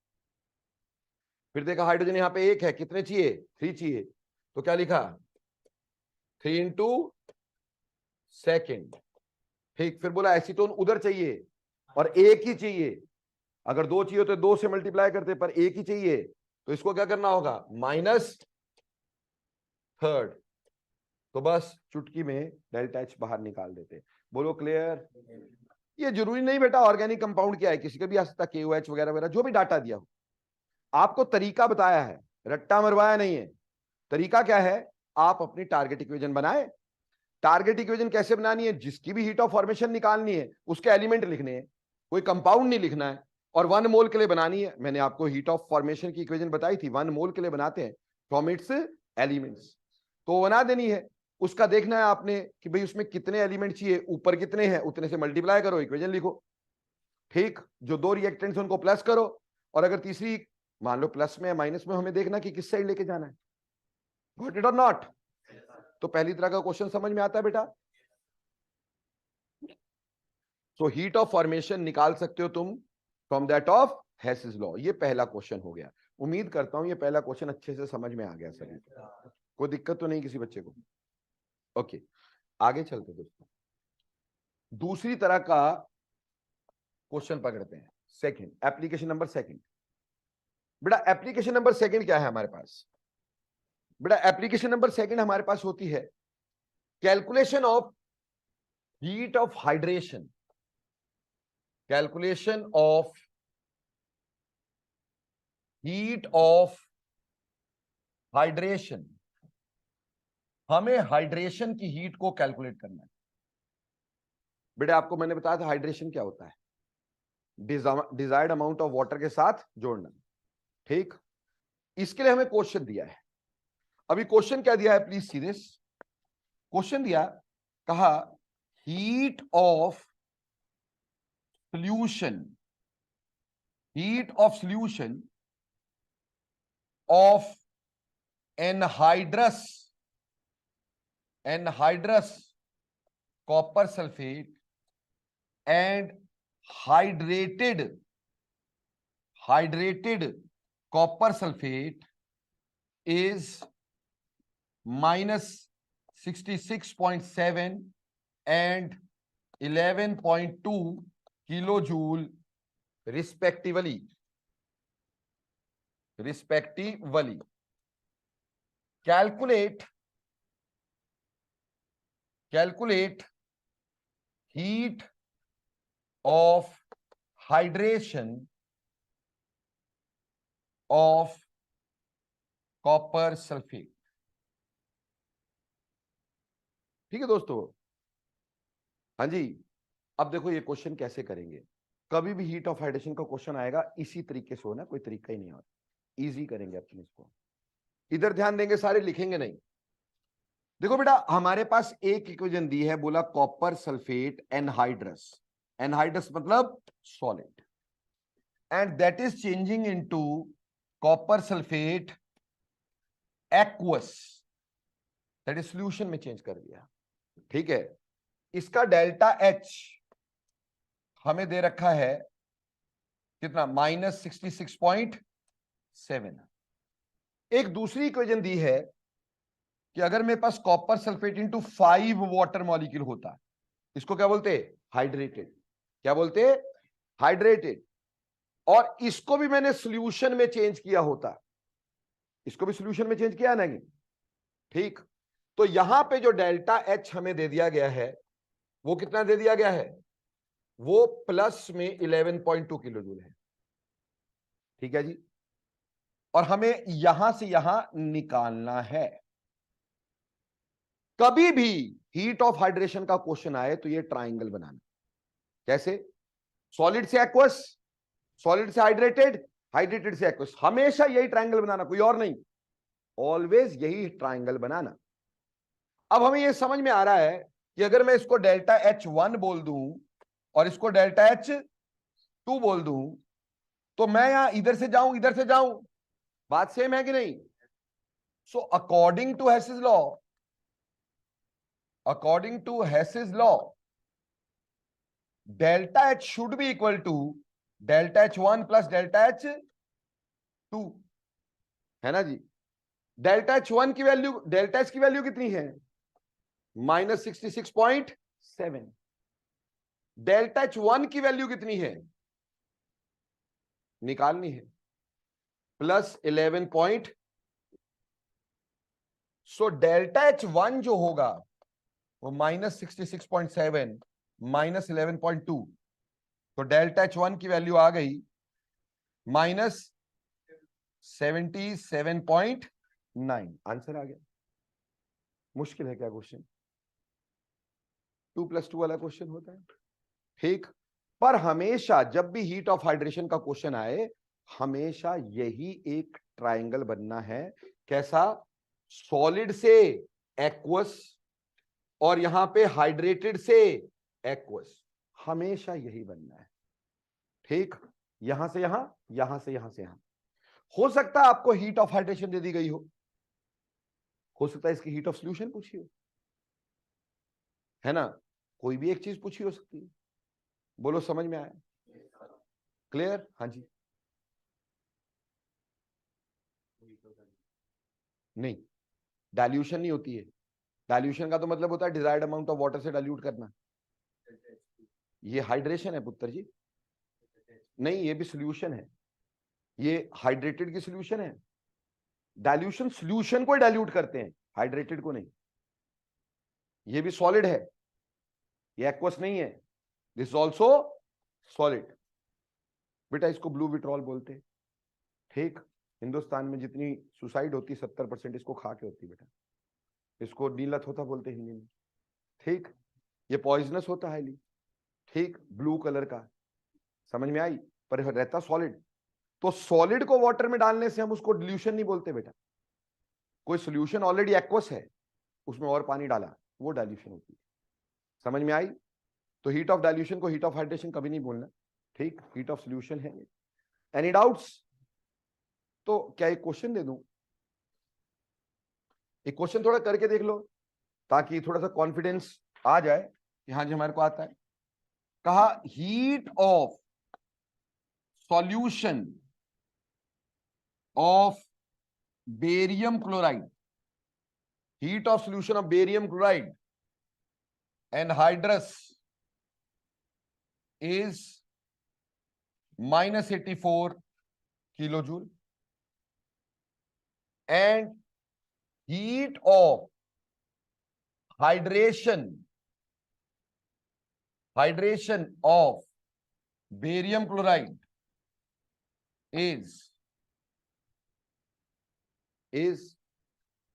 फिर देखा हाइड्रोजन यहां पे 1 है, कितने चाहिए? 3 चाहिए, तो क्या लिखा? 3 इंटू सेकेंड। ठीक, फिर बोला एसीटोन उधर चाहिए और 1 ही चाहिए, अगर 2 चाहिए तो 2 से मल्टीप्लाई करते, पर 1 ही चाहिए, तो इसको क्या करना होगा? -3rd। तो बस चुटकी में डेल्टा एच बाहर निकाल देते। बोलो क्लियर? ये जरूरी नहीं बेटा ऑर्गेनिक कंपाउंड क्या है, किसी का भी आ सकता है, KOH वगैरह वगैरह, जो भी डाटा दिया हो। आपको तरीका बताया है, रट्टा मरवाया नहीं है। तरीका क्या है? आप अपनी टारगेट इक्वेशन बनाए। टारगेट इक्वेशन कैसे बनानी है? जिसकी भी हीट ऑफ फॉर्मेशन निकालनी है उसके एलिमेंट लिखने हैं, कोई कंपाउंड नहीं लिखना है। और 1 मोल के लिए बनानी है, मैंने आपको हीट ऑफ फॉर्मेशन की इक्वेशन बताई थी, 1 मोल के लिए बनाते हैं फ्रॉम इट्स एलिमेंट्स, तो बना देनी है। उसका देखना है आपने कि भाई उसमें कितने एलिमेंट चाहिए, ऊपर कितने हैं, उतने से मल्टीप्लाई करो, इक्वेशन लिखो। ठीक, जो 2 रिएक्टेंट्स हैं उनको प्लस करो, और अगर तीसरी मान लो प्लस में या माइनस में, हमें देखना कि किस साइड लेके जाना है। गॉट इट और नॉट? तो पहली तरह का क्वेश्चन समझ में आता है बेटा? सो हीट ऑफ फॉर्मेशन निकाल सकते हो तुम फ्रॉम दैट ऑफ हेसिस लॉ। ये पहला क्वेश्चन हो गया। उम्मीद करता हूं ये पहला क्वेश्चन अच्छे से समझ में आ गया सभी। कोई दिक्कत तो नहीं किसी बच्चे को? ओके, आगे चलते दोस्तों, दूसरी तरह का क्वेश्चन पकड़ते हैं। Second, application number second. बेटा एप्लीकेशन नंबर सेकंड क्या है हमारे पास? बेटा एप्लीकेशन नंबर सेकंड हमारे पास होती है calculation of heat of hydration. Calculation of heat of hydration. हमें हाइड्रेशन की हीट को कैलकुलेट करना है। बेटा आपको मैंने बताया था हाइड्रेशन क्या होता है, डिजायर्ड अमाउंट ऑफ वाटर के साथ जोड़ना। ठीक, इसके लिए हमें क्वेश्चन दिया है। अभी क्वेश्चन क्या दिया है, प्लीज सी दिस। क्वेश्चन दिया, कहा heat of solution, heat of solution of anhydrous, anhydrous copper sulphate and hydrated, hydrated copper sulphate is -66.7 and 11.2 kilojoule respectively, respectively. Calculate heat of hydration of copper sulphate. ठीक है दोस्तों? हाँ जी, अब देखो ये क्वेश्चन कैसे करेंगे। कभी भी हीट ऑफ हाइड्रेशन का क्वेश्चन आएगा इसी तरीके से होना, कोई तरीका ही नहीं होता, इजी करेंगे अपने इसको। इधर ध्यान देंगे सारे, लिखेंगे नहीं। देखो बेटा हमारे पास एक इक्वेशन दी है, बोला कॉपर सल्फेट एनहाइड्रस, एनहाइड्रस मतलब solid, and that is changing into copper sulphate aqueous, that is solution में चेंज कर दिया। ठीक है, इसका डेल्टा एच हमें दे रखा है कितना, -66.7। एक दूसरी इक्वेशन दी है कि अगर मेरे पास copper sulphate into 5 water molecule होता, इसको क्या बोलते? हाइड्रेटेड। क्या बोलते? हाइड्रेटेड। और इसको भी मैंने सॉल्यूशन में चेंज किया होता, इसको भी सॉल्यूशन में चेंज किया नहीं। ठीक, तो यहां पे जो डेल्टा एच हमें दे दिया गया है वो कितना दे दिया गया है? वो प्लस में 11.2 किलो जूल है। ठीक है जी, और हमें यहां से यहां निकालना है। कभी भी हीट ऑफ हाइड्रेशन का क्वेश्चन आए तो ये ट्राइंगल बनाना। कैसे? सॉलिड से एक्वस, सॉलिड से हाइड्रेटेड, हाइड्रेटेड से एक्वस, हमेशा यही ट्राइंगल बनाना, कोई और नहीं, ऑलवेज यही ट्राइंगल बनाना। अब हमें यह समझ में आ रहा है कि अगर मैं इसको डेल्टा H1 बोल दूं और इसको डेल्टा H2 बोल दूं, तो मैं यहां इधर से जाऊं इधर से जाऊं, बात सेम है कि नहीं? So according to Hess's law, according to Hess's law, delta H should be equal to delta H1 plus delta H2, है ना जी? डेल्टा H1 की वैल्यू, डेल्टा H की वैल्यू कितनी है? -66.7। डेल्टा H1 की वैल्यू कितनी है? निकालनी है, +11 सो डेल्टा H1 जो होगा वो -66.7 -11.2, तो डेल्टा H1 की वैल्यू आ गई -77.9। आंसर आ गया। मुश्किल है क्या क्वेश्चन? 2+2 वाला क्वेश्चन होता है, ठीक। पर हमेशा जब भी हीट ऑफ हाइड्रेशन का क्वेश्चन आए, हमेशा यही एक ट्राइंगल बनना है। कैसा? सॉलिड से एक्वस और यहां पे हाइड्रेटेड से एक्वस, हमेशा यही बनना है, ठीक। यहां से यहां, यहां से यहां से यहां। हो सकता है आपको हीट ऑफ हाइड्रेशन दे दी गई हो सकता है इसकी हीट ऑफ सॉल्यूशन पूछी हो, है ना? कोई भी एक चीज पूछी हो सकती है। बोलो, समझ में आया? क्लियर? हाँ जी। नहीं, डाइल्यूशन नहीं होती है। डाइल्यूशन का तो मतलब होता है डिजायर्ड अमाउंट ऑफ वाटर से डाइल्यूट करना। ये हाइड्रेशन है पुत्र जी। नहीं, ये भी सॉल्यूशन है, ये हाइड्रेटेड की सॉल्यूशन है। डाइल्यूशन सॉल्यूशन को डाइल्यूट करते हैं, हाइड्रेटेड को नहीं। ये भी सॉलिड है, ये एक्वस नहीं है, दिस ऑल्सो सॉलिड। बेटा इसको ब्लू विट्रॉल बोलते हैं, ठीक। हिंदुस्तान में जितनी सुसाइड होती 70% इसको खा के होती बेटा। इसको नीला थोथा बोलते हैं हिंदी में, ठीक। ये पॉइजनस होता है, ठीक, ब्लू कलर का, समझ में आई? पर रहता सॉलिड। तो सॉलिड को वाटर में डालने से हम उसको डिल्यूशन नहीं बोलते बेटा। कोई सॉल्यूशन ऑलरेडी एक्वस है, उसमें और पानी डाला, वो डाइल्यूशन होती है। समझ में आई? तो हीट ऑफ डाइल्यूशन को हीट ऑफ हाइड्रेशन कभी नहीं बोलना, ठीक। हीट ऑफ सॉल्यूशन है। Any doubts? तो क्या एक क्वेश्चन दे दूं? एक क्वेश्चन थोड़ा करके देख लो, ताकि थोड़ा सा कॉन्फिडेंस आ जाए कि हाँ जी हमारे को आता है। कहा heat of solution of barium chloride, heat of solution of barium chloride and hydrous is -84 kilojoule, and heat of hydration of barium chloride is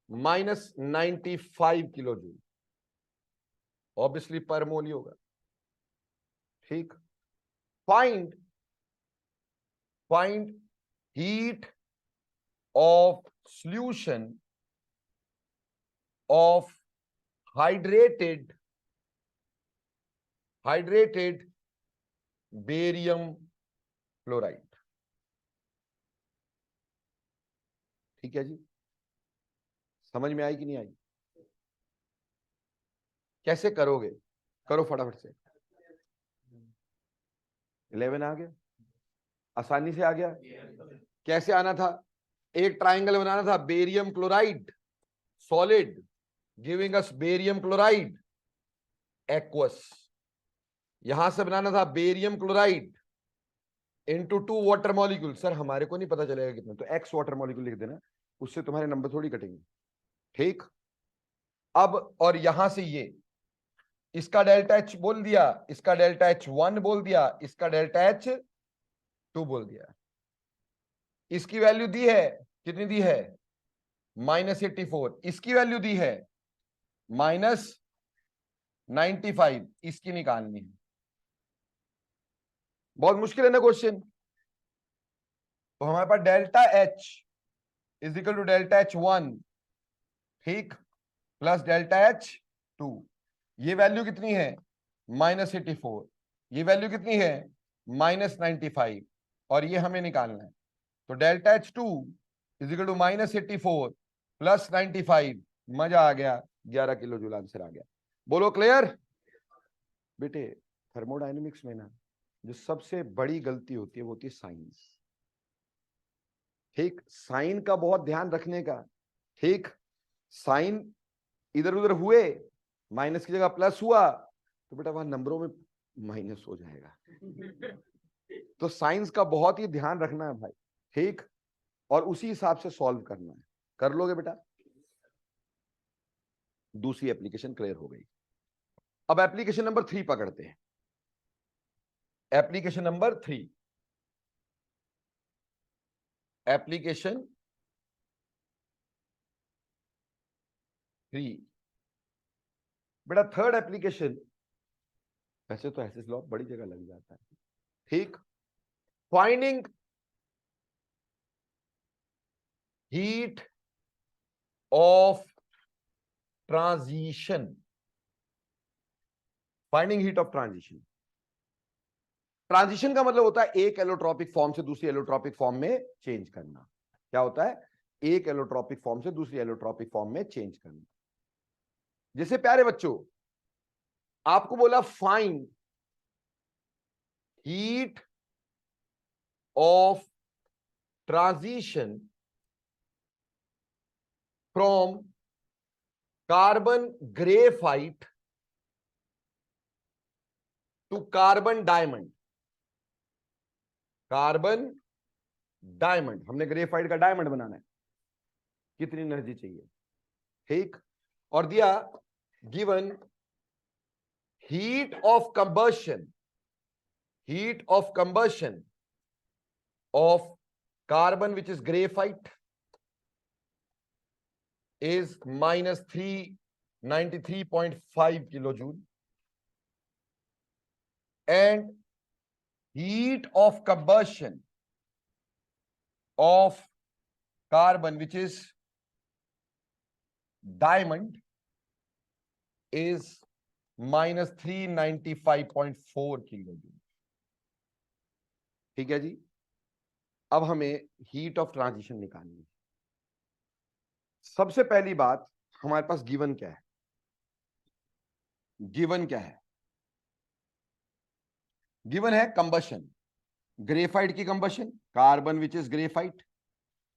-95 kilojoule. Obviously पर मोल ही होगा, ठीक। Find heat of solution of hydrated barium chloride. ठीक है जी, समझ में आई कि नहीं आई? कैसे करोगे? करो फटाफट से। 11 आ गया, आसानी से आ गया। कैसे आना था? एक ट्राइंगल बनाना था, barium chloride solid giving us barium chloride aqueous. यहां से बनाना था barium chloride into 2 water molecule. Sir हमारे को नहीं पता चलेगा कितना, तो एक्स वाटर मॉलिक्यूल लिख देना, उससे तुम्हारे नंबर थोड़ी कटेंगे, ठीक। अब और यहां से ये इसका डेल्टा H बोल दिया, इसका डेल्टा H1 बोल दिया, इसका डेल्टा H2 बोल दिया। इसकी वैल्यू दी है, कितनी दी है? -84। इसकी वैल्यू दी है -95 इसकी निकालनी है। बहुत मुश्किल है ना क्वेश्चन। तो हमारे पास delta H is equal to delta H 1, ठीक, प्लस डेल्टा एच 2। ये वैल्यू कितनी है? -84। ये वैल्यू कितनी है? -95। और ये हमें निकालना है। तो delta H 2 is equal to -84 plus 95। मजा आ गया, 11 किलो जूल आंसर आ गया। बोलो क्लियर? बेटे थर्मोडायनेमिक्स में ना जो सबसे बड़ी गलती होती है वो होती है साइंस। ठीक, साइन का बहुत ध्यान रखने का। ठीक, साइन इधर उधर हुए, माइनस की जगह प्लस हुआ तो बेटा वहां नंबरों में माइनस हो जाएगा। तो साइंस का बहुत ही ध्यान रखना है भाई। ठीक, और उसी हिसाब से सॉल्व करना है। कर लोगे बेटा? दूसरी एप्लीकेशन क्लियर हो गई। अब एप्लीकेशन नंबर 3 पकड़ते हैं। एप्लीकेशन नंबर 3, एप्लीकेशन 3 बेटा थर्ड एप्लीकेशन। वैसे तो एसएस लॉ बड़ी जगह लग जाता है। ठीक, finding heat of transition. Finding heat of transition. Transition का मतलब होता है एक एलोट्रॉपिक फॉर्म से दूसरी एलोट्रॉपिक फॉर्म में चेंज करना। क्या होता है? एक एलोट्रॉपिक फॉर्म से दूसरी एलोट्रॉपिक फॉर्म में चेंज करना। जैसे प्यारे बच्चों आपको बोला find heat of transition from carbon graphite to carbon diamond. Carbon diamond, हमने ग्रेफाइट का डायमंड बनाना है, कितनी एनर्जी चाहिए? ठीक, और दिया given heat of combustion, heat of combustion of carbon which is graphite is -393.5 kilojoule, and heat of combustion of carbon which is diamond is -395.4 kilojoule। ठीक है जी। अब हमें हीट ऑफ ट्रांजिशन निकालनी है। सबसे पहली बात, हमारे पास गिवन क्या है? गिवन क्या है? गिवन है कंबशन, ग्रेफाइट की combustion, carbon which is graphite.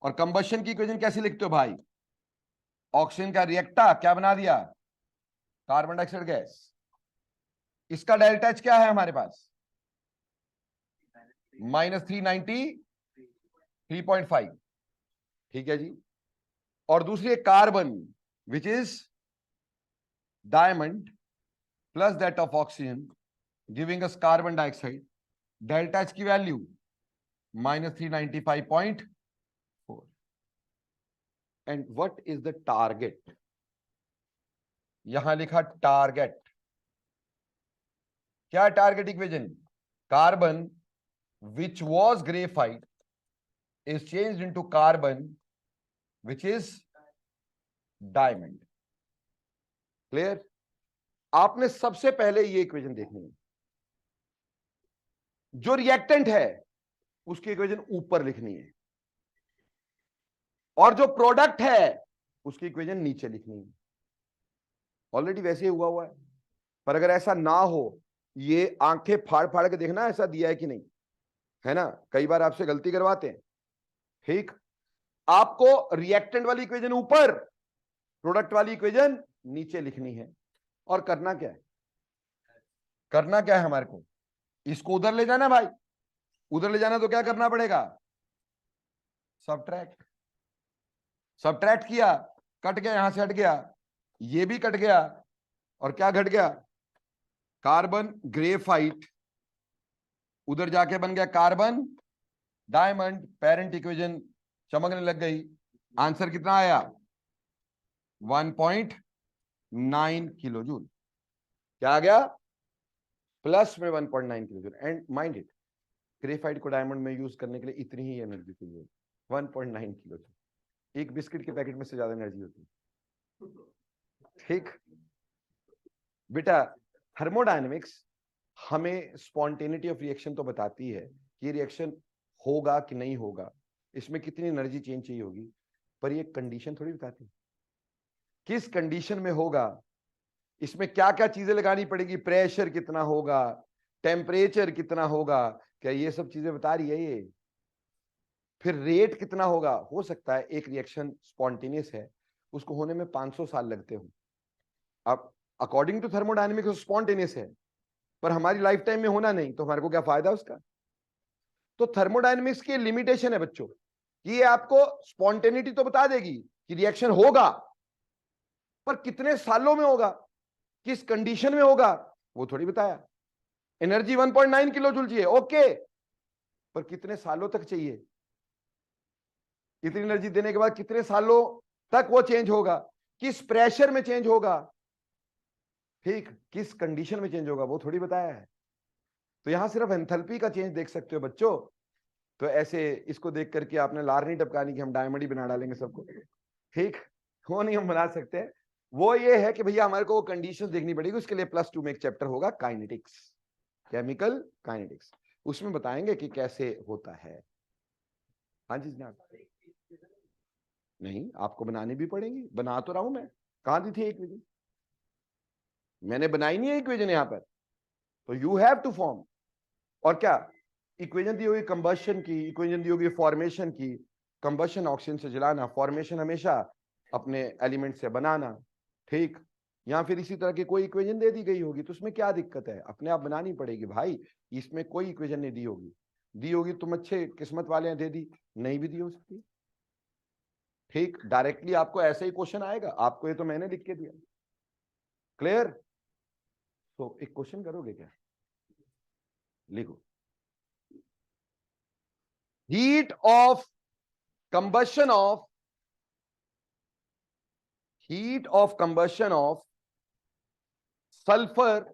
और कंबशन की इक्वेशन कैसे लिखते हो भाई? ऑक्सीजन का रिएक्टा क्या बना दिया? Carbon dioxide gas. इसका डेल्टा एच क्या है हमारे पास? -393.5। ठीक है जी। और दूसरी है carbon which is diamond plus that of oxygen giving us carbon dioxide. Delta H की value -395.4। And what is the target? यहां लिखा टारगेट। क्या target equation? Carbon which was graphite is changed into carbon which is diamond। Clear? आपने सबसे पहले ये इक्वेशन देखनी है। जो रिएक्टेंट है उसकी इक्वेशन ऊपर लिखनी है, और जो प्रोडक्ट है उसकी इक्वेशन नीचे लिखनी है। ऑलरेडी वैसे ही हुआ है, पर अगर ऐसा ना हो, ये आंखें फाड़ फाड़ के देखना ऐसा दिया है कि नहीं, है ना? कई बार आपसे गलती करवाते हैं। ठीक, आपको रिएक्टेंट वाली इक्वेशन ऊपर, प्रोडक्ट वाली इक्वेशन नीचे लिखनी है। और करना क्या है? करना क्या है हमारे को? इसको उधर ले जाना भाई। उधर ले जाना तो क्या करना पड़ेगा? सबट्रैक्ट। सबट्रैक्ट किया, कट गया, यहां से हट गया, ये भी कट गया, और क्या घट गया? कार्बन ग्रेफाइट उधर जाके बन गया कार्बन डायमंड। पेरेंट इक्वेशन चमकने लग गई। आंसर कितना आया? 1.5। 1.9 किलो जूल। क्या आ गया? प्लस में 1.9 kilo joule. And mind it, graphite को डायमंड में यूज करने के लिए इतनी ही एनर्जी चाहिए, 1.9 किलो जूल। एक बिस्किट के पैकेट में से ज्यादा एनर्जी होती है। ठीक बेटा, थर्मोडायनेमिक्स हमें स्पॉन्टेनिटी ऑफ रिएक्शन तो बताती है कि रिएक्शन होगा कि नहीं होगा, इसमें कितनी एनर्जी चेंज चाहिए होगी, पर ये कंडीशन थोड़ी बताती किस कंडीशन में होगा, इसमें क्या क्या चीजें लगानी पड़ेगी, प्रेशर कितना होगा, टेम्परेचर कितना होगा, क्या ये सब चीजें बता रही है ये? फिर रेट कितना होगा। हो सकता है एक रिएक्शन स्पॉन्टेनियस है, उसको होने में 500 साल लगते हो। अब अकॉर्डिंग टू थर्मोडायनेमिक्स स्पॉन्टेनियस है, पर हमारी लाइफ टाइम में होना नहीं, तो हमारे को क्या फायदा उसका? तो थर्मोडायनेमिक्स की लिमिटेशन है बच्चों, कि ये आपको स्पॉन्टेनिटी तो बता देगी कि रिएक्शन होगा, पर कितने सालों में होगा, किस कंडीशन में होगा, वो थोड़ी बताया। एनर्जी 1.9 किलो जूल चाहिए, ओके, पर कितने सालों तक चाहिए, इतनी एनर्जी देने के बाद कितने सालों तक वो चेंज होगा, किस प्रेशर में चेंज होगा, ठीक, किस कंडीशन में चेंज होगा, वो थोड़ी बताया है। तो यहां सिर्फ एंथैल्पी का चेंज देख सकते हो बच्चों। तो ऐसे इसको देख करके आपने लार नहीं टपकानी कि हम डायमंड ही बना डालेंगे सबको, ठीक, वो नहीं हम बना सकते। वो ये है कि भैया हमारे को वो कंडीशंस देखनी पड़ेगी, उसके लिए +2 में एक चैप्टर होगा काइनेटिक्स, केमिकल काइनेटिक्स, उसमें बताएंगे कि कैसे होता है। हाँ जी जनाब। नहीं, आपको बनानी भी पड़ेगी, बना तो रहा हूं मैं। कहां दी थी इक्वेशन? मैंने बनाई नहीं है इक्वेशन यहां पर, तो यू हैव टू फॉर्म। और क्या इक्वेशन दी होगी कंबशन की, इक्वेशन दी होगी फॉर्मेशन की, कंबशन ऑक्सीजन से जलाना, फॉर्मेशन हमेशा अपने एलिमेंट से बनाना, ठीक। या फिर इसी तरह की कोई इक्वेशन दे दी गई होगी, तो उसमें क्या दिक्कत है, अपने आप बनानी पड़ेगी भाई। इसमें कोई इक्वेशन नहीं दी होगी तुम अच्छे किस्मत वाले हैं, दे दी, नहीं भी दी हो सकती, ठीक। डायरेक्टली आपको ऐसे ही क्वेश्चन आएगा, आपको ये तो मैंने लिख के दिया। क्लियर? तो एक क्वेश्चन करोगे क्या? लिखो, heat of combustion of heat of combustion of sulfur,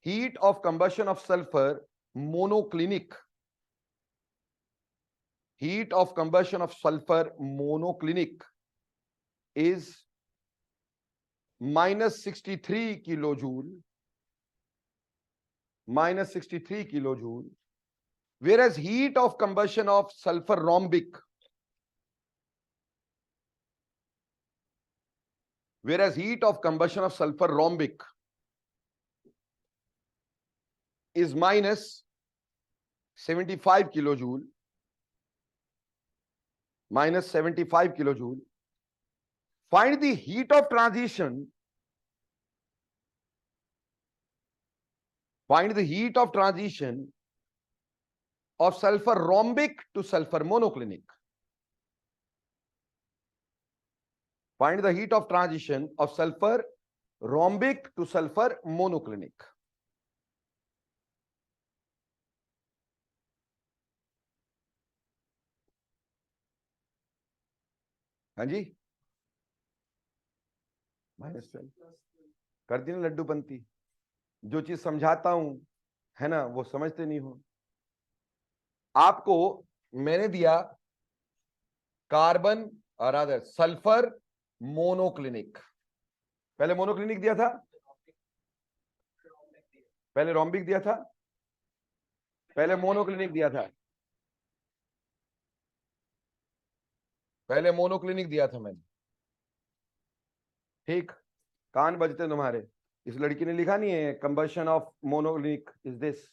heat of combustion of sulfur monoclinic, heat of combustion of sulfur monoclinic is -63 kilojoule, -63 kilojoule, whereas heat of combustion of sulfur rhombic, whereas heat of combustion of sulfur rhombic is -75 kilojoule, -75 kilojoule. Find the heat of transition, find the heat of transition of sulfur rhombic to sulfur monoclinic. Find the heat of transition of sulfur rhombic to sulfur monoclinic. हाँ जी, -12 कर दी ना लड्डू बनती। जो चीज समझाता हूं है ना, वो समझते नहीं हो। आपको मैंने दिया कार्बन और अदर सल्फर मोनोक्लिनिक, पहले मोनोक्लिनिक दिया था, पहले रोम्बिक दिया था, पहले मोनोक्लिनिक दिया था, पहले मोनोक्लिनिक दिया था मैंने, ठीक। कान बजते तुम्हारे। इस लड़की ने लिखा नहीं है combustion of monoclinic is this,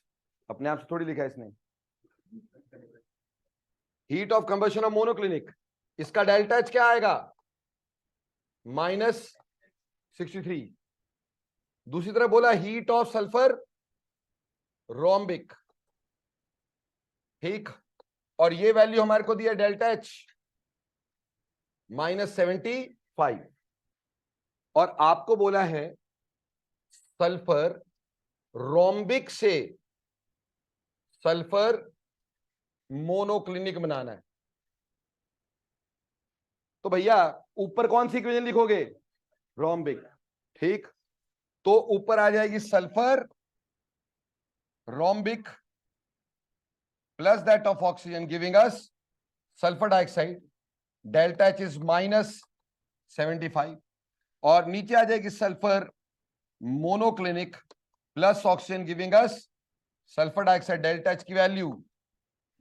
अपने आप से थोड़ी लिखा है इसने। Heat of combustion of monoclinic, इसका डेल्टा एच क्या आएगा? -63। दूसरी तरफ बोला हीट ऑफ सल्फर रोम्बिक, ठीक, और ये वैल्यू हमारे को दिया डेल्टा एच -75, और आपको बोला है सल्फर रोम्बिक से सल्फर मोनोक्लिनिक बनाना है। तो भैया ऊपर कौन सी इक्वेशन लिखोगे? रोम्बिक, ठीक। तो ऊपर आ जाएगी sulphur rhombic plus that of oxygen giving us sulphur dioxide, delta H is -75, और नीचे आ जाएगी sulphur monoclinic plus oxygen giving अस सल्फर डाइऑक्साइड, डेल्टा एच की वैल्यू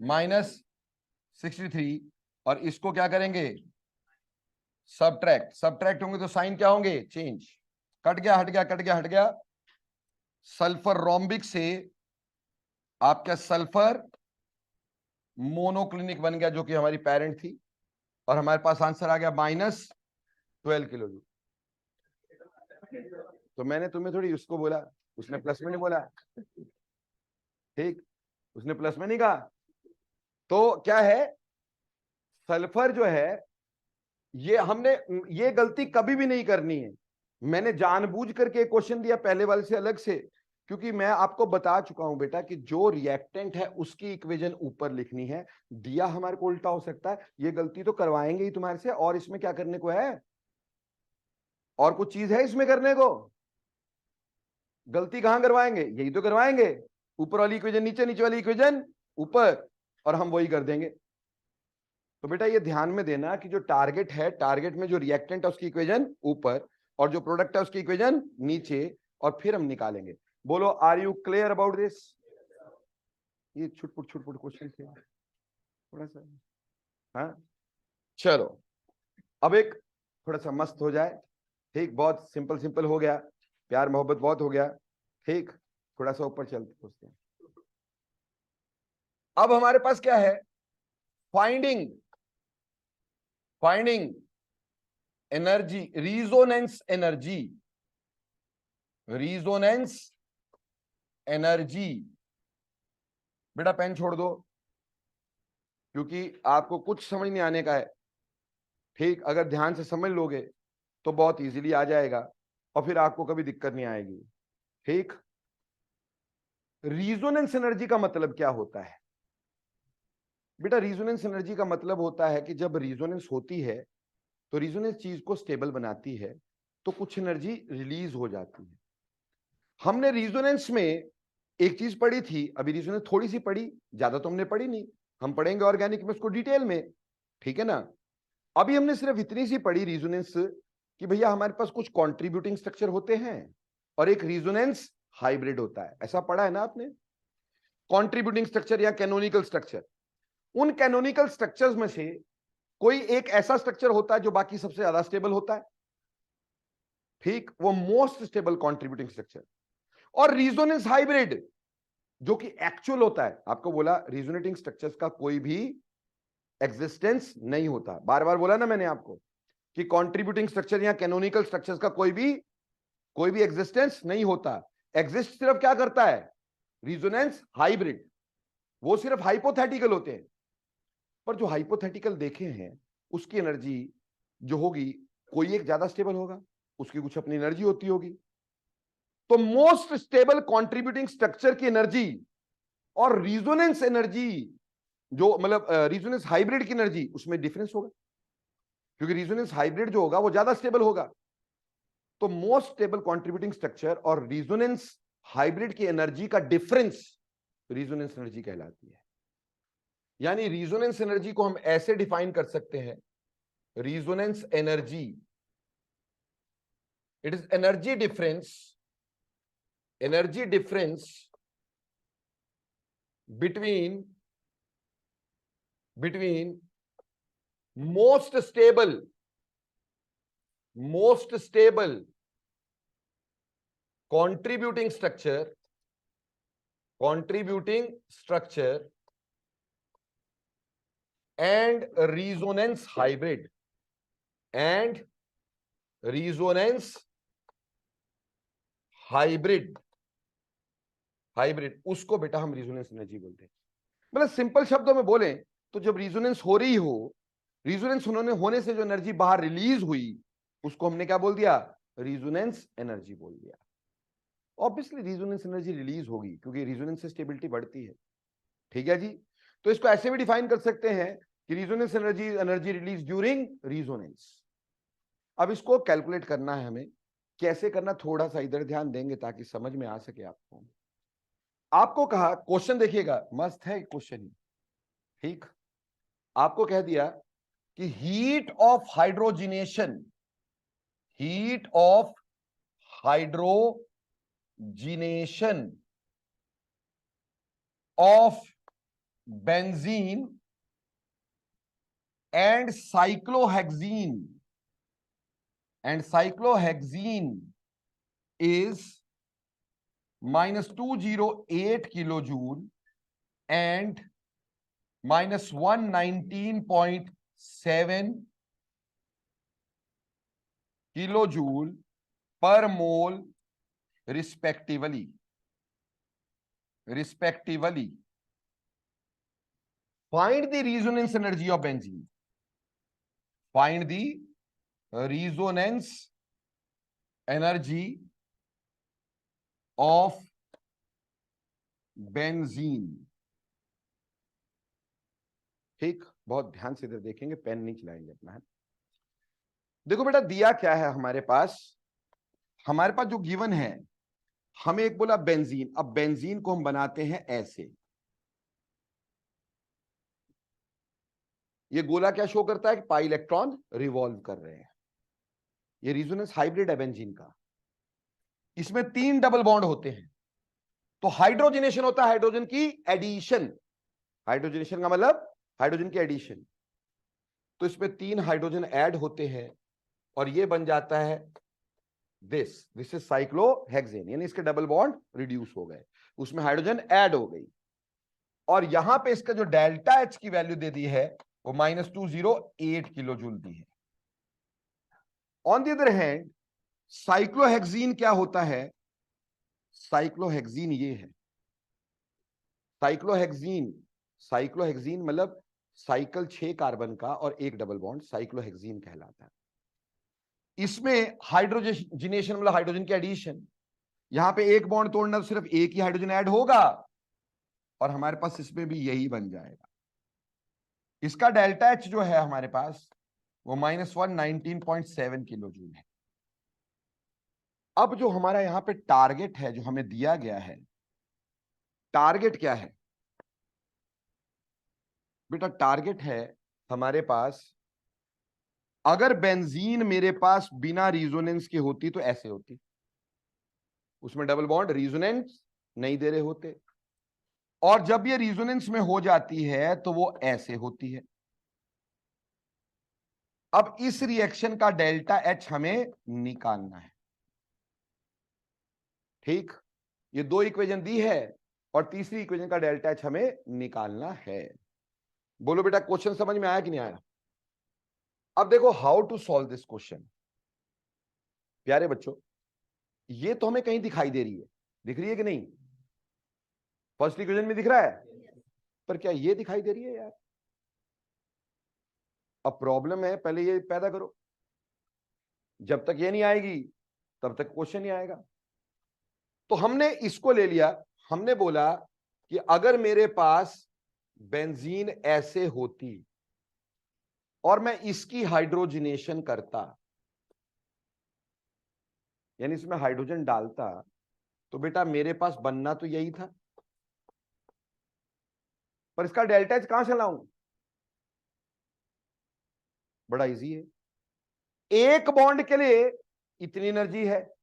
-63, और इसको क्या करेंगे सबट्रैक्ट, सबट्रैक्ट होंगे तो साइन क्या होंगे चेंज, कट गया हट गया कट गया हट गया, सल्फर रोम्बिक से आपका सल्फर मोनोक्लिनिक बन गया जो कि हमारी पेरेंट थी, और हमारे पास आंसर आ गया -12 किलो जूल। तो मैंने तुम्हें थोड़ी उसको बोला, उसने प्लस में नहीं बोला, ठीक, उसने प्लस में नहीं कहा। तो क्या है, सल्फर जो है ये हमने ये गलती कभी भी नहीं करनी है। मैंने जानबूझ करके क्वेश्चन दिया पहले वाले से अलग से, क्योंकि मैं आपको बता चुका हूं बेटा कि जो रिएक्टेंट है उसकी इक्वेशन ऊपर लिखनी है, दिया हमारे को उल्टा हो सकता है, ये गलती तो करवाएंगे ही तुम्हारे से, और इसमें क्या करने को है, और कुछ चीज है इसमें करने को, गलती कहां करवाएंगे, यही तो करवाएंगे, ऊपर वाली इक्वेशन नीचे, नीचे वाली इक्वेशन ऊपर, और हम वही कर देंगे। तो बेटा ये ध्यान में देना कि जो टारगेट है, टारगेट में जो रिएक्टेंट है उसकी इक्वेशन ऊपर, और जो प्रोडक्ट है उसकी इक्वेशन नीचे, और फिर हम निकालेंगे। बोलो are you clear about this? ये छुटपुट क्वेश्चन थे थोड़ा सा, हाँ चलो अब एक थोड़ा सा मस्त हो जाए, ठीक, बहुत सिंपल सिंपल हो गया, प्यार मोहब्बत बहुत हो गया, ठीक, थोड़ा सा ऊपर चलते सोचते हैं। अब हमारे पास क्या है, finding energy, resonance energy, resonance energy. बेटा पेन छोड़ दो क्योंकि आपको कुछ समझ नहीं आने का है, ठीक, अगर ध्यान से समझ लोगे तो बहुत इजीली आ जाएगा और फिर आपको कभी दिक्कत नहीं आएगी, ठीक। रिजोनेंस एनर्जी का मतलब क्या होता है बेटा? रिजोनेंस एनर्जी का मतलब होता है कि जब रिजोनेंस होती है तो रिजोनेंस चीज को स्टेबल बनाती है, तो कुछ एनर्जी रिलीज हो जाती है। हमने रिजोनेंस में एक चीज पढ़ी थी, अभी रिजोनेंस थोड़ी सी पढ़ी, ज्यादा तो हमने पढ़ी नहीं, हम पढ़ेंगे ऑर्गेनिक में उसको डिटेल में, ठीक है ना। अभी हमने सिर्फ इतनी सी पढ़ी रिजोनेंस कि भैया हमारे पास कुछ कंट्रीब्यूटिंग स्ट्रक्चर होते हैं और एक रिजोनेंस हाइब्रिड होता है, ऐसा पढ़ा है ना आपने, कंट्रीब्यूटिंग स्ट्रक्चर या कैनोनिकल स्ट्रक्चर। उन कैनोनिकल स्ट्रक्चर्स में से कोई एक ऐसा स्ट्रक्चर होता है जो बाकी सबसे ज्यादा स्टेबल होता है, ठीक, वो मोस्ट स्टेबल कंट्रीब्यूटिंग स्ट्रक्चर। और रिजोनेंस हाइब्रिड जो कि एक्चुअल होता है, आपको बोला रिजोनेटिंग स्ट्रक्चर्स का कोई भी एग्जिस्टेंस नहीं होता, बार बार बोला ना मैंने आपको कि कंट्रीब्यूटिंग स्ट्रक्चर या कैनोनिकल स्ट्रक्चर्स का कोई भी एग्जिस्टेंस नहीं होता। एग्जिस्ट सिर्फ क्या करता है, रिजोनेंस हाइब्रिड, वो सिर्फ हाइपोथेटिकल होते हैं, पर जो हाइपोथेटिकल देखे हैं उसकी एनर्जी जो होगी, कोई एक ज्यादा स्टेबल होगा, उसकी कुछ अपनी एनर्जी होती होगी। तो मोस्ट स्टेबल कंट्रीब्यूटिंग स्ट्रक्चर की एनर्जी और रिजोनेंस एनर्जी, जो मतलब रिजोनेंस हाइब्रिड की एनर्जी, उसमें डिफरेंस होगा, क्योंकि रिजोनेंस हाइब्रिड जो होगा वो ज्यादा स्टेबल होगा। तो मोस्ट स्टेबल कंट्रीब्यूटिंग स्ट्रक्चर और रिजोनेंस हाइब्रिड की एनर्जी का डिफरेंस रिजोनेंस एनर्जी कहलाती है। यानी रिजोनेंस एनर्जी को हम ऐसे डिफाइन कर सकते हैं, resonance energy, it is energy difference between most stable contributing structure and resonance hybrid hybrid, उसको बेटा हम रिजोनेंस एनर्जी बोलते हैं। मतलब सिंपल शब्दों में बोले तो जब रिजोनेंस हो रही हो, रिजोनेंस होने से जो एनर्जी बाहर रिलीज हुई उसको हमने क्या बोल दिया, रिजोनेंस एनर्जी बोल दिया। ऑब्वियसली रिजोनेंस एनर्जी रिलीज होगी क्योंकि रिजोनेंस से स्टेबिलिटी बढ़ती है, ठीक है जी। तो इसको ऐसे भी डिफाइन कर सकते हैं कि resonance energy release during resonance. अब इसको कैलकुलेट करना है हमें। कैसे करना, थोड़ा सा इधर ध्यान देंगे ताकि समझ में आ सके आपको। आपको कहा, क्वेश्चन देखिएगा, मस्त है क्वेश्चन, ठीक। आपको कह दिया कि heat of hydrogenation, heat of hydrogenation of benzene and cyclohexene is -208 kilojule and -119.7 kilojule per mole respectively. Find the resonance energy of benzene. Find the resonance energy of benzene. ठीक, बहुत ध्यान से इधर देखेंगे, पेन नहीं चलाएंगे अपना। देखो बेटा, दिया क्या है हमारे पास जो गिवन है, हमें एक बोला बेंजीन। अब बेंजीन को हम बनाते हैं ऐसे, ये गोला क्या शो करता है कि पाई इलेक्ट्रॉन रिवॉल्व कर रहे हैं। ये रेजोनेंस हाइब्रिड है बेंजीन का, इसमें 3 डबल बॉन्ड होते हैं। तो हाइड्रोजनेशन होता है हाइड्रोजन की एडिशन। हाइड्रोजनेशन का मतलब हाइड्रोजन की एडिशन। तो इसमें 3 हाइड्रोजन ऐड होते हैं और ये बन जाता है दिस इज साइक्लोहेक्सेन, यानी इसके डबल बॉन्ड रिड्यूस हो गए, उसमें हाइड्रोजन ऐड हो गई। और यहां पे इसका जो डेल्टा एच की वैल्यू दे दी है वो -208 किलो जूल दी है। On the other hand cyclohexene क्या होता है, साइक्लोहेक्सीन ये है, साइक्लोहेक्सीन मतलब साइकिल 6 कार्बन का और 1 डबल बॉन्ड, साइक्लोहेक्सीन कहलाता है। इसमें हाइड्रोजनेशन मतलब हाइड्रोजन की एडिशन, यहां पे एक बॉन्ड तोड़ना तो सिर्फ एक ही हाइड्रोजन ऐड होगा और हमारे पास इसमें भी यही बन जाएगा। इसका डेल्टा एच जो है हमारे पास वो -119.7 किलो जूल है। अब जो हमारा यहां पे टारगेट है, जो हमें दिया गया है, टारगेट क्या है बेटा? टारगेट है हमारे पास, अगर बेंजीन मेरे पास बिना रिजोनेंस के होती तो ऐसे होती, उसमें डबल बॉन्ड रिजोनेंस नहीं दे रहे होते, और जब ये रिजोनेंस में हो जाती है तो वो ऐसे होती है। अब इस रिएक्शन का डेल्टा एच हमें निकालना है, ठीक। ये 2 इक्वेशन दी है और तीसरी इक्वेशन का डेल्टा एच हमें निकालना है। बोलो बेटा, क्वेश्चन समझ में आया कि नहीं आया? अब देखो how to solve this question. प्यारे बच्चों, ये तो हमें कहीं दिखाई दे रही है, दिख रही है कि नहीं? फर्स्ट इक्वेशन में दिख रहा है, पर क्या ये दिखाई दे रही है यार? अब प्रॉब्लम है, पहले ये पैदा करो, जब तक ये नहीं आएगी तब तक क्वेश्चन नहीं आएगा। तो हमने इसको ले लिया, हमने बोला कि अगर मेरे पास बेंजीन ऐसे होती और मैं इसकी हाइड्रोजनेशन करता, यानी इसमें हाइड्रोजन डालता, तो बेटा मेरे पास बनना तो यही था, पर इसका डेल्टा एच कहां से लाऊं? बड़ा इजी है, एक बॉन्ड के लिए इतनी एनर्जी है,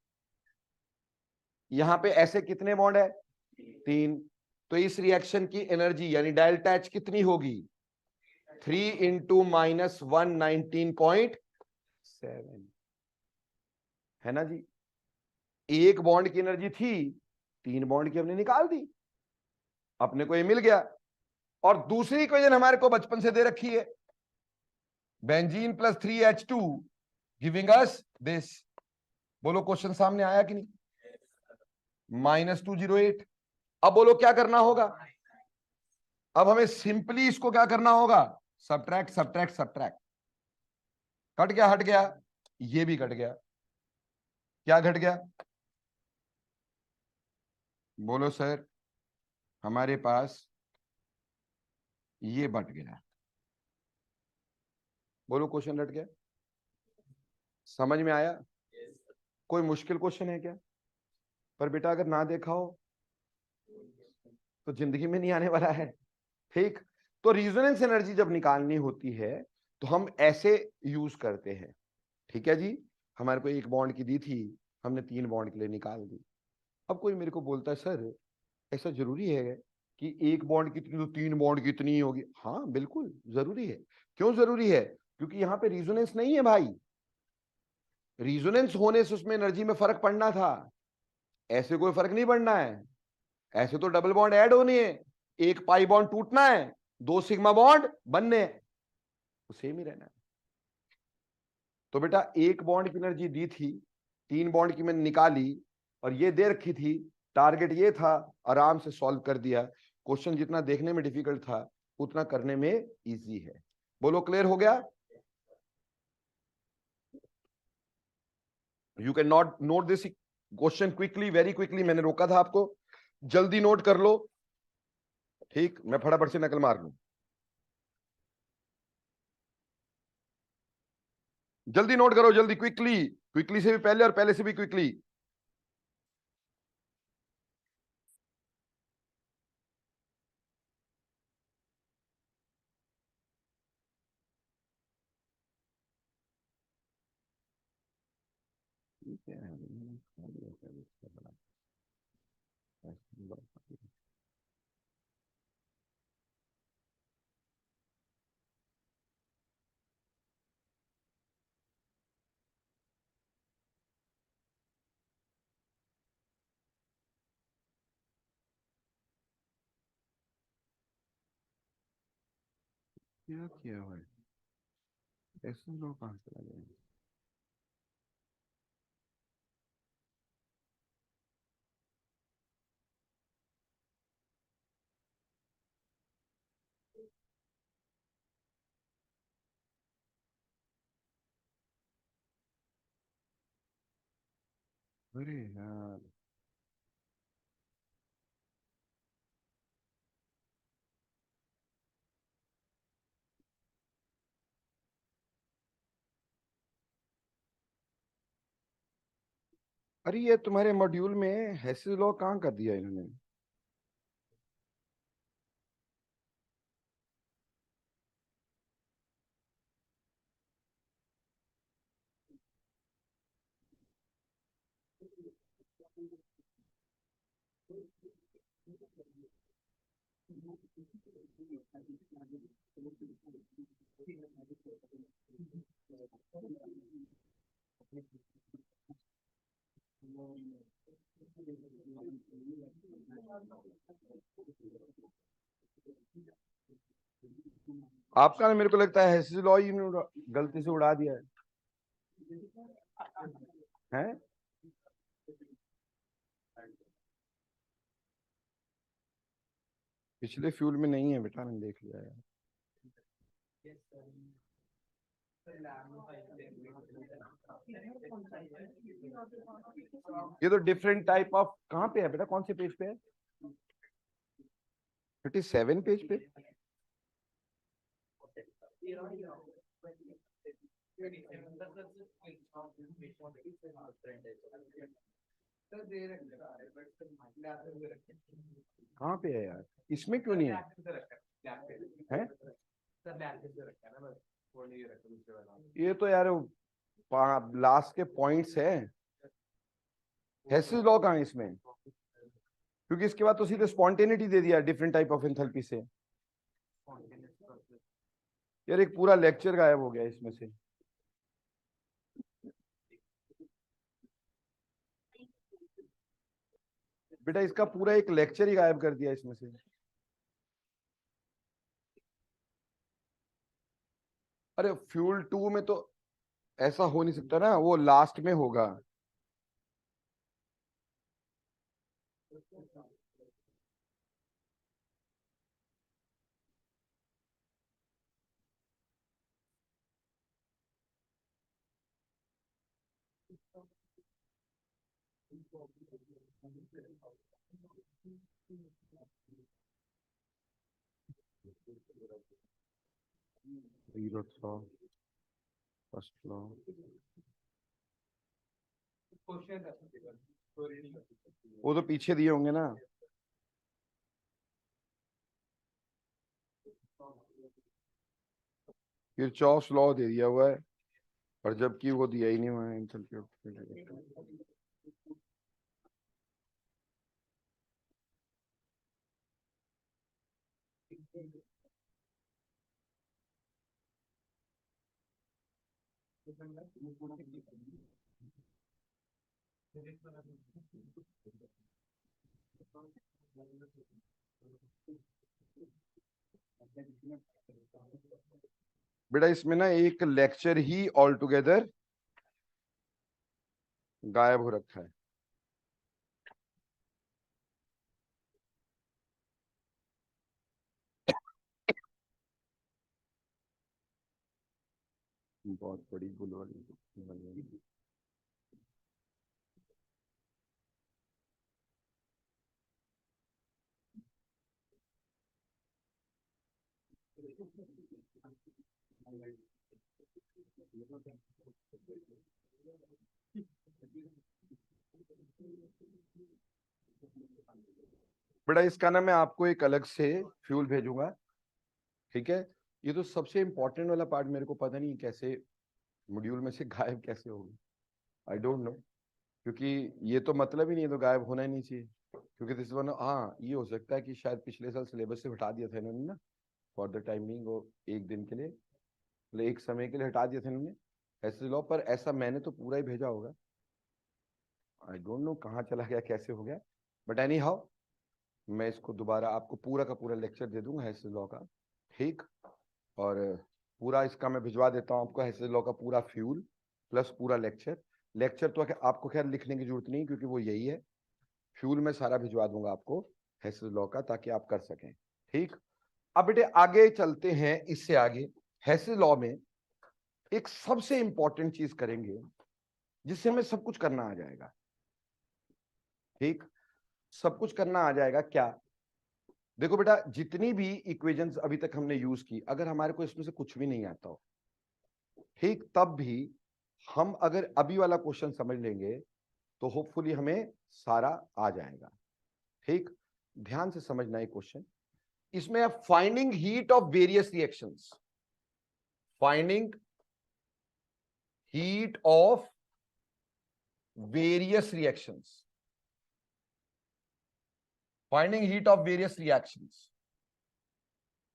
यहां पे ऐसे कितने बॉन्ड है? 3। तो इस रिएक्शन की एनर्जी यानी डेल्टा एच कितनी होगी? 3 इंटू -119.7, है ना जी। एक बॉन्ड की एनर्जी थी, 3 बॉन्ड की हमने निकाल दी, अपने को ये मिल गया। और दूसरी इक्वेशन हमारे को बचपन से दे रखी है, benzene plus 3H2 giving us this. बोलो क्वेश्चन सामने आया कि नहीं? -208। अब बोलो क्या करना होगा? अब हमें सिंपली इसको क्या करना होगा? Subtract subtract subtract. कट गया, हट गया, ये भी कट गया, क्या घट गया? बोलो सर, हमारे पास ये बट गया। बोलो क्वेश्चन रट गया। समझ में आया? कोई मुश्किल क्वेश्चन है क्या? पर बेटा अगर ना देखा हो तो जिंदगी में नहीं आने वाला है। ठीक, तो रिजोनेंस एनर्जी जब निकालनी होती है तो हम ऐसे यूज करते हैं। ठीक है जी, हमारे को एक बॉन्ड की दी थी, हमने 3 बॉन्ड के लिए निकाल दी। अब कोई मेरे को बोलता है सर ऐसा जरूरी है कि एक बॉन्ड कितनी तो 3 बॉन्ड कितनी ही होगी? हाँ बिल्कुल जरूरी है। क्यों जरूरी है? क्योंकि यहाँ पे रिजोनेंस नहीं है भाई। रिजोनेंस होने से उसमें एनर्जी में फर्क पड़ना था, ऐसे कोई फर्क नहीं पड़ना है। ऐसे तो डबल बॉन्ड ऐड होनी है, एक पाई बॉन्ड टूटना है, 2 सिग्मा बॉन्ड बनने हैं, तो सेम ही रहना है। तो बेटा एक बॉन्ड की एनर्जी दी थी, 3 बॉन्ड की मैंने निकाली, और ये दे रखी थी, टारगेट ये था, आराम से सॉल्व कर दिया। क्वेश्चन जितना देखने में डिफिकल्ट था उतना करने में इजी है। बोलो क्लियर हो गया? You can not note this question quickly, very quickly. मैंने रोका था आपको, जल्दी नोट कर लो। ठीक, मैं फटाफट से नकल मार लूं, जल्दी नोट करो, जल्दी, क्विकली। क्विकली से भी पहले और पहले से भी क्विकली। क्या किया हुआ है? ऐसे लोग कहां से आ गए? अरे यार, अरे ये तुम्हारे मॉड्यूल में हेसिस लॉ कहाँ कर दिया इन्होंने? आपका ना, मेरे को लगता है हेसिस लॉ ही गलती से उड़ा दिया है। हैं? पिछले फ्यूल में नहीं है बेटा, मैंने देख लिया है। ये तो डिफरेंट टाइप ऑफ, कहाँ पे है बेटा, कौन से पेज पे है? 37 पेज पे। कहाँ पे है यार, इसमें क्यों नहीं है? हैं? ये तो यार लास्ट के पॉइंट्स है, हेसिस लॉ कहाँ है इसमें? क्योंकि इसके बाद तो सीधे स्पॉन्टेनिटी दे दिया डिफरेंट टाइप ऑफ एंथैल्पी से। यार एक पूरा लेक्चर गायब हो गया इसमें से। बेटा इसका पूरा एक लेक्चर ही गायब कर दिया इसमें से। अरे फ्यूल 2 में तो ऐसा हो नहीं सकता ना, वो लास्ट में होगा। जीरो लॉ, फर्स्ट लॉ, वो तो पीछे दिए होंगे ना। किरचॉफ लॉ दे दिया हुआ है और जबकि वो दिया ही नहीं हुआ है। बेटा इसमें ना एक लेक्चर ही ऑल टुगेदर गायब हो रखा है। बहुत बड़ी बुलवानी। बेटा इसका ना मैं आपको एक अलग से फ्यूल भेजूंगा, ठीक है। ये तो सबसे इंपॉर्टेंट वाला पार्ट मेरे को पता नहीं कैसे मॉड्यूल में से गायब कैसे होगा, आई डोंट नो। क्योंकि ये तो मतलब ही नहीं है, तो गायब होना ही नहीं चाहिए। क्योंकि दिस वन, हाँ ये हो सकता है कि शायद पिछले साल सिलेबस से हटा दिया था इन्होंने ना, फॉर द टाइमिंग, वो एक दिन के लिए, मतलब एक समय के लिए हटा दिया था इन्होंने ऐसे लॉ। पर ऐसा मैंने तो पूरा ही भेजा होगा, आई डोंट नो कहाँ चला गया, कैसे हो गया। बट एनी हाउ मैं इसको दोबारा आपको पूरा का पूरा लेक्चर दे दूंगा हैसेल लॉ का, ठीक। और पूरा इसका मैं भिजवा देता हूँ आपको, हैसेल लॉ का पूरा फ्यूल प्लस पूरा लेक्चर। लेक्चर तो आपको खैर लिखने की जरूरत नहीं क्योंकि वो यही है। फ्यूल में सारा भिजवा दूंगा आपको हैसेल लॉ का, ताकि आप कर सकें, ठीक। अब बेटे आगे चलते हैं, इससे आगे हैसेल लॉ में एक सबसे इंपॉर्टेंट चीज करेंगे जिससे हमें सब कुछ करना आ जाएगा, ठीक। सब कुछ करना आ जाएगा क्या? देखो बेटा, जितनी भी इक्वेशंस अभी तक हमने यूज की, अगर हमारे को इसमें से कुछ भी नहीं आता हो, ठीक, तब भी हम अगर अभी वाला क्वेश्चन समझ लेंगे तो होपफुली हमें सारा आ जाएगा, ठीक। ध्यान से समझना है क्वेश्चन। इसमें आप finding heat of various reactions, finding heat of various reactions, finding heat of various reactions.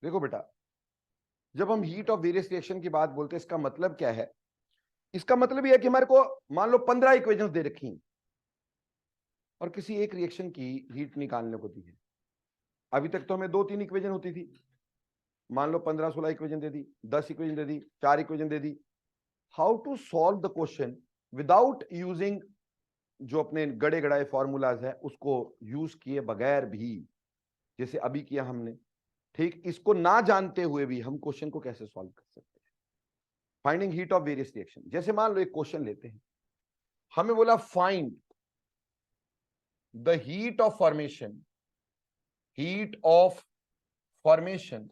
देखो बेटा, जब हम हीट ऑफ वेरियस रिएक्शन की बात बोलते हैं, इसका मतलब क्या है? इसका मतलब यह है कि हमारे को मान लो 15 इक्वेशंस दे रखी और किसी एक रिएक्शन की हीट निकालने को दी है। अभी तक तो हमें 2-3 इक्वेशन होती थी, मान लो 15-16 इक्वेशन दे दी, 10 इक्वेशन दे दी, 4 इक्वेशन दे दी। How to solve the question without using जो अपने गड़े गड़ाए फॉर्मूलाज है उसको यूज किए बगैर भी, जैसे अभी किया हमने, ठीक। इसको ना जानते हुए भी हम क्वेश्चन को कैसे सॉल्व कर सकते हैं? Finding heat of various reaction. जैसे मान लो एक क्वेश्चन लेते हैं, हमें बोला find the heat of formation, heat of formation,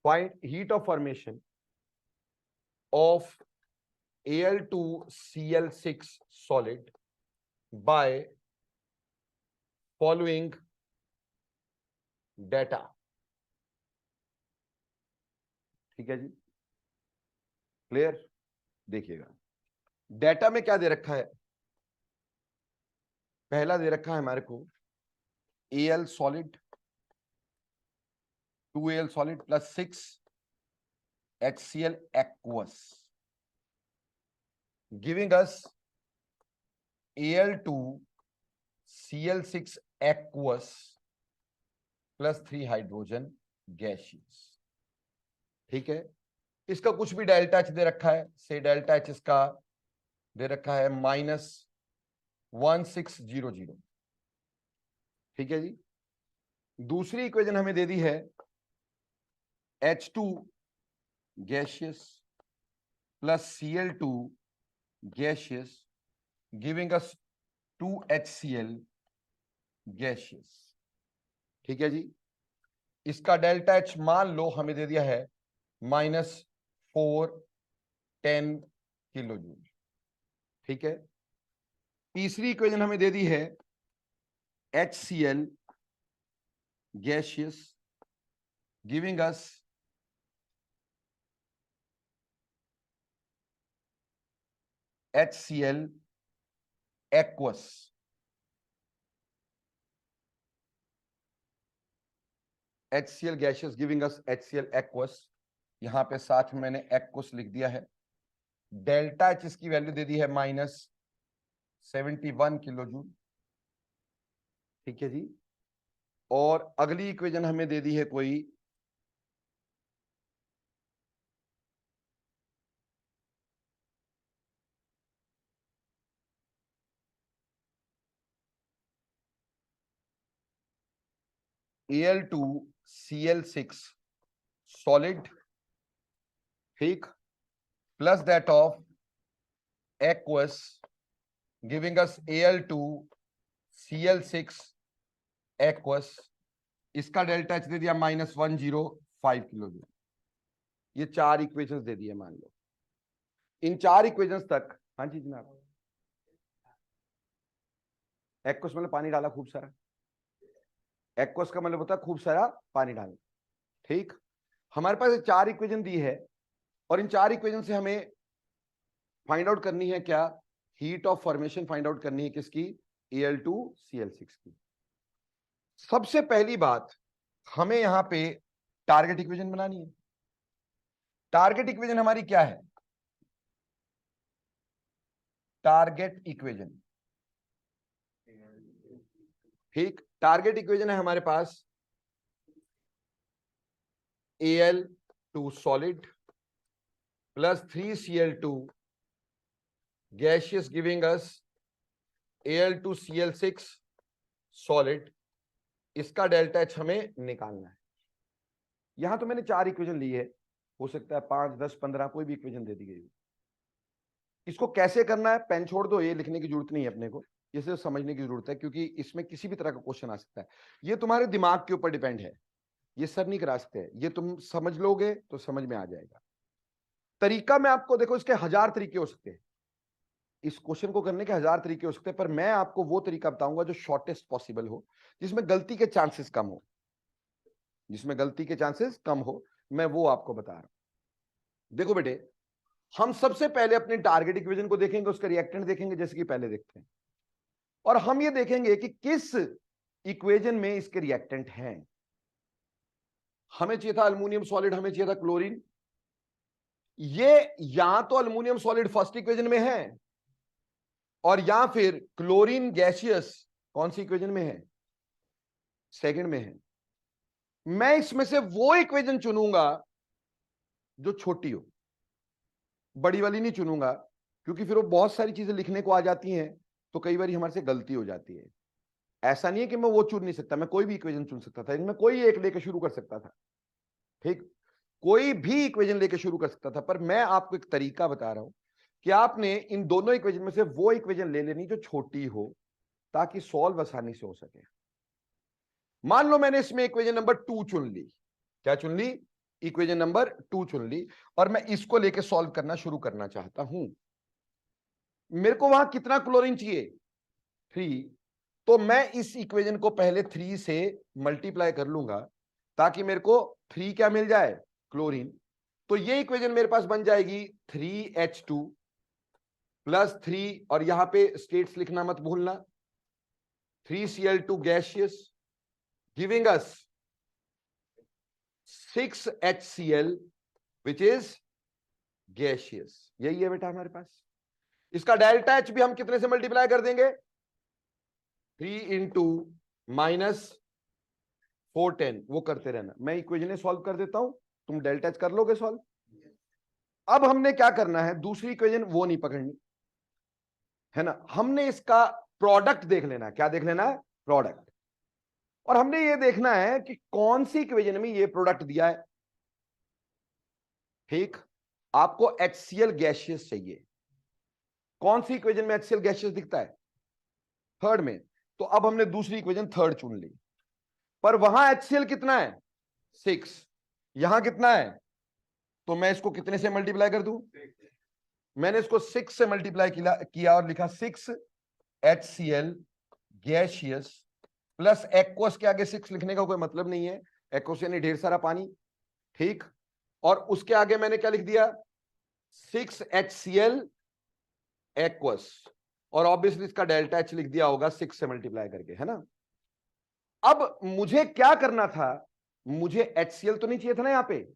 find heat of formation of Al2Cl6 solid by following data। ठीक है जी, क्लियर? देखिएगा डेटा में क्या दे रखा है। पहला दे रखा है हमारे को Al solid, 2Al solid plus 6 HCl aqueous, giving us Al2Cl6 aqueous plus 3 hydrogen gaseous, ठीक है। इसका कुछ भी डेल्टा एच दे रखा है, से डेल्टा एच इसका दे रखा है -1600, ठीक है जी। दूसरी इक्वेशन हमें दे दी है H2 gaseous plus Cl2 gaseous, giving अस 2HCl गैसियस, ठीक है जी। इसका डेल्टा एच मान लो हमें दे दिया है -4, 10, किलो जूल। ठीक है, तीसरी इक्वेशन हमें दे दी है HCl गैसियस गिविंग अस HCl aqueous. HCl gaseous giving अस HCl एक्वस, यहां पे साथ में मैंने एक्वस लिख दिया है। डेल्टा एच इसकी वैल्यू दे दी है -71 किलो जूल। ठीक है जी, और अगली इक्वेशन हमें दे दी है कोई Al2Cl6 सॉलिड, ठीक, plus that of aqueous giving us Al2Cl6 aqueous. इसका डेल्टा एच दे दिया -105 किलो जूल। ये चार इक्वेशंस दे दिए मान लो। इन चार इक्वेशंस तक, हाँ जी जनाब, एक्वस मतलब पानी डाला खूब सारा, एक्वस का मतलब होता है खूब सारा पानी डालना। ठीक, हमारे पास चार इक्वेशन दी है और इन चार इक्वेशन से हमें फाइंड आउट करनी है क्या, heat of formation find out करनी है किसकी, Al2Cl6 की। सबसे पहली बात हमें यहां पे टारगेट इक्वेशन बनानी है। टारगेट इक्वेशन हमारी क्या है, टारगेट इक्वेशन, ठीक, टारगेट इक्वेशन है हमारे पास Al2 solid plus 3Cl2 gaseous giving अस Al2Cl6 सॉलिड। इसका डेल्टा एच हमें निकालना है। यहां तो मैंने चार इक्वेशन ली है, हो सकता है 5, 10, 15 कोई भी इक्वेशन दे दी गई। इसको कैसे करना है, पेन छोड़ दो, ये लिखने की जरूरत नहीं है अपने को, ये सिर्फ समझने की जरूरत है, क्योंकि इसमें किसी भी तरह का क्वेश्चन आ सकता है। ये तुम्हारे दिमाग के ऊपर डिपेंड है, ये सर नहीं करा सकते, ये तुम समझ लोगे तो समझ में आ जाएगा। तरीका मैं आपको, देखो इसके 1000 तरीके हो सकते हैं, इस क्वेश्चन को करने के 1000 तरीके हो सकते हैं, पर मैं आपको वो तरीका बताऊंगा जो शॉर्टेस्ट पॉसिबल हो, जिसमें गलती के चांसेस कम हो, जिसमें गलती के चांसेस कम हो, मैं वो आपको बता रहा हूं। देखो बेटे, हम सबसे पहले अपने टारगेट इक्वेशन को देखेंगे, उसका रिएक्टेंट देखेंगे जैसे कि पहले देखते हैं, और हम ये देखेंगे कि किस इक्वेशन में इसके रिएक्टेंट हैं। हमें चाहिए था अल्युमिनियम सॉलिड, हमें चाहिए था क्लोरीन। ये या तो अल्युमिनियम सॉलिड फर्स्ट इक्वेशन में है, और या फिर क्लोरीन गैसियस कौन सी इक्वेशन में है, सेकंड में है। मैं इसमें से वो इक्वेशन चुनूंगा जो छोटी हो, बड़ी वाली नहीं चुनूंगा, क्योंकि फिर वो बहुत सारी चीजें लिखने को आ जाती हैं, तो कई बार हमारे से गलती हो जाती है। ऐसा नहीं है कि मैं वो चुन नहीं सकता, मैं कोई भी इक्वेशन चुन सकता था, इनमें कोई एक लेके शुरू कर सकता था, ठीक, कोई भी इक्वेशन लेके शुरू कर सकता था, पर मैं आपको एक तरीका बता रहा हूं कि आपने इन दोनों इक्वेशन में से वो इक्वेशन ले लेनी जो छोटी हो, ताकि सॉल्व आसानी से हो सके। मान लो मैंने इसमें इक्वेशन नंबर 2 चुन ली, क्या चुन ली, इक्वेशन नंबर 2 चुन ली, और मैं इसको लेके सॉल्व करना शुरू करना चाहता हूं। मेरे को वहां कितना क्लोरीन चाहिए, 3, तो मैं इस इक्वेशन को पहले 3 से मल्टीप्लाई कर लूंगा, ताकि मेरे को 3 क्या मिल जाए, क्लोरीन। तो ये इक्वेशन मेरे पास बन जाएगी 3H2 प्लस 3, और यहां पे स्टेट्स लिखना मत भूलना, 3Cl2 gaseous giving us 6HCl which is gaseous. यही है बेटा हमारे पास। इसका डेल्टा एच भी हम कितने से मल्टीप्लाई कर देंगे, 3 इंटू -410, वो करते रहना, मैं इक्वेशन सॉल्व कर देता हूं, तुम डेल्टा एच कर लोगे सॉल्व। अब हमने क्या करना है, दूसरी इक्वेशन वो नहीं पकड़नी है ना, हमने इसका प्रोडक्ट देख लेना है। क्या देख लेना है, प्रोडक्ट। और हमने ये देखना है कि कौन सी इक्वेशन में ये प्रोडक्ट दिया है। ठीक, आपको HCl गैसियस चाहिए, कौन सी इक्वेशन में HCl गैसियस दिखता है, थर्ड में। तो अब हमने दूसरी इक्वेशन थर्ड चुन ली, पर वहां HCl कितना है, 6, यहां कितना है, तो मैं इसको कितने से मल्टीप्लाई कर दूं, मैंने इसको 6 से मल्टीप्लाई किया और लिखा 6 HCl गैसियस प्लस एक्वस के आगे 6 लिखने का कोई मतलब नहीं है, एक्वस यानी ढेर सारा पानी, ठीक। और उसके आगे मैंने क्या लिख दिया 6 HCl एक्वस, और ऑब्वियसली इसका डेल्टा H लिख दिया होगा 6 से मल्टीप्लाई करके, है ना। अब मुझे क्या करना था, मुझे HCl तो नहीं चाहिए था ना, यहां पे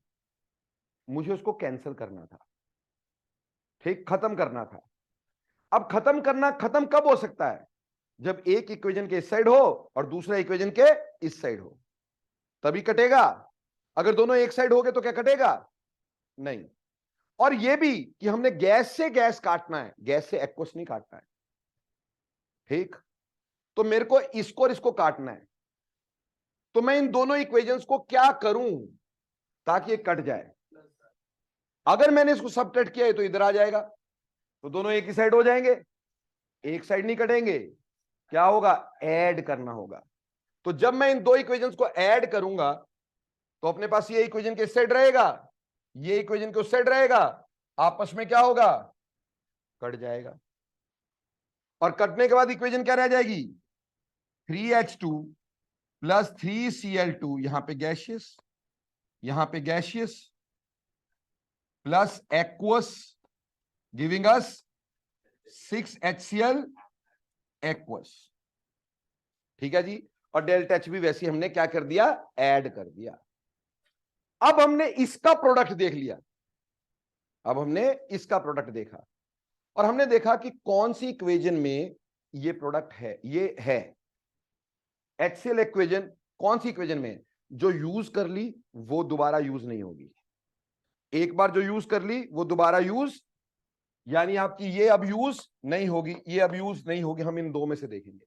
मुझे उसको कैंसिल करना था, ठीक, खत्म करना था। अब खत्म कब हो सकता है, जब एक इक्वेशन के इस साइड हो और दूसरा इक्वेशन के इस साइड हो, तभी कटेगा। अगर दोनों एक साइड हो गए तो क्या कटेगा, नहीं। और यह भी कि हमने गैस से गैस काटना है, गैस से एक्वस नहीं काटना है, ठीक। तो मेरे को इसको और इसको काटना है, तो मैं इन दोनों इक्वेशंस को क्या करूं ताकि ये कट जाए। अगर मैंने इसको सबट्रैक्ट किया है तो इधर आ जाएगा, तो दोनों एक ही साइड हो जाएंगे, एक साइड नहीं कटेंगे, क्या होगा, ऐड करना होगा। तो जब मैं इन दो इक्वेशंस को ऐड करूंगा तो अपने पास ये इक्वेशन के इस साइड रहेगा, ये इक्वेशन के उस साइड रहेगा, आपस में क्या होगा, कट जाएगा। और कटने के बाद इक्वेशन क्या रह जाएगी, 3H2 प्लस 3Cl2, यहां पे गैसियस, यहां पे gaseous plus aqueous giving us 6HCl aqueous, ठीक है जी। और डेल्टा H भी वैसे हमने क्या कर दिया, ऐड कर दिया। अब हमने इसका प्रोडक्ट देख लिया, अब हमने इसका प्रोडक्ट देखा और हमने देखा कि कौन सी इक्वेशन में ये प्रोडक्ट है, ये है HCl इक्वेशन। कौन सी इक्वेशन में, जो यूज कर ली वो दोबारा यूज नहीं होगी, एक बार जो यूज कर ली वो दोबारा यूज, यानी आपकी ये अब यूज नहीं होगी, ये अब यूज नहीं होगी। हम इन दो में से देखेंगे।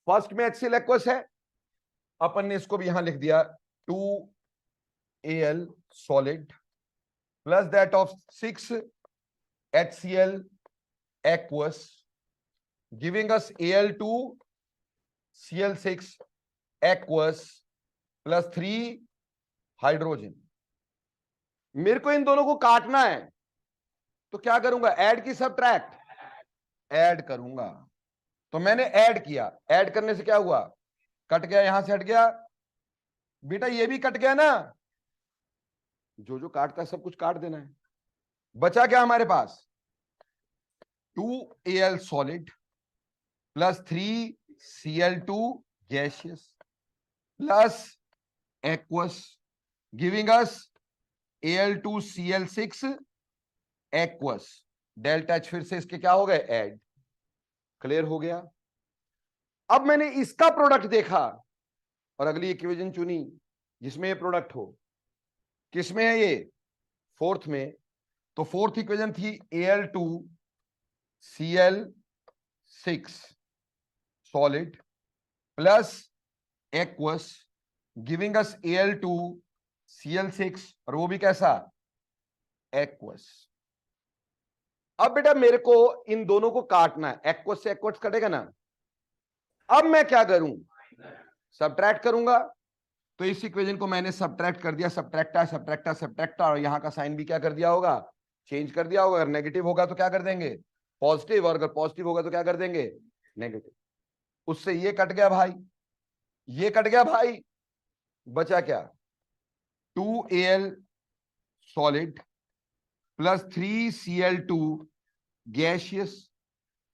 फर्स्ट में HCl एक्वस है, अपन ने इसको भी यहां लिख दिया 2Al solid plus that of 6HCl aqueous giving us Al2Cl6 aqueous plus 3 hydrogen. मेरे को इन दोनों को काटना है, तो क्या करूंगा, ऐड की सबट्रैक्ट, ऐड करूंगा। तो मैंने ऐड किया, ऐड करने से क्या हुआ, कट गया, यहां से हट गया, बेटा ये भी कट गया ना, जो जो काटता है सब कुछ काट देना है। बचा क्या हमारे पास, 2Al solid plus 3Cl2 gaseous plus aqueous giving us Al2Cl6 aqueous. Delta H फिर से इसके क्या हो गए, ऐड। क्लियर हो गया। अब मैंने इसका प्रोडक्ट देखा और अगली इक्वेशन चुनी जिसमें ये प्रोडक्ट हो। किसमें है ये, फोर्थ में। तो फोर्थ इक्वेशन थी Al2Cl6 solid plus aqueous giving us Al2Cl6, और वो भी कैसा, एक्वस। अब बेटा मेरे को इन दोनों को काटना है, एक्वस से एक्वस कटेगा ना। अब मैं क्या करूं, सबट्रैक्ट करूंगा। तो इस इक्वेशन को मैंने सबट्रैक्ट कर दिया, सब्ट्रैक्टा, और यहां का साइन भी क्या कर दिया होगा, चेंज कर दिया होगा। अगर नेगेटिव होगा तो क्या कर देंगे, पॉजिटिव, और अगर पॉजिटिव होगा तो क्या कर देंगे, नेगेटिव। उससे ये कट गया भाई, ये कट गया भाई, बचा क्या, 2Al solid plus 3Cl2 gaseous,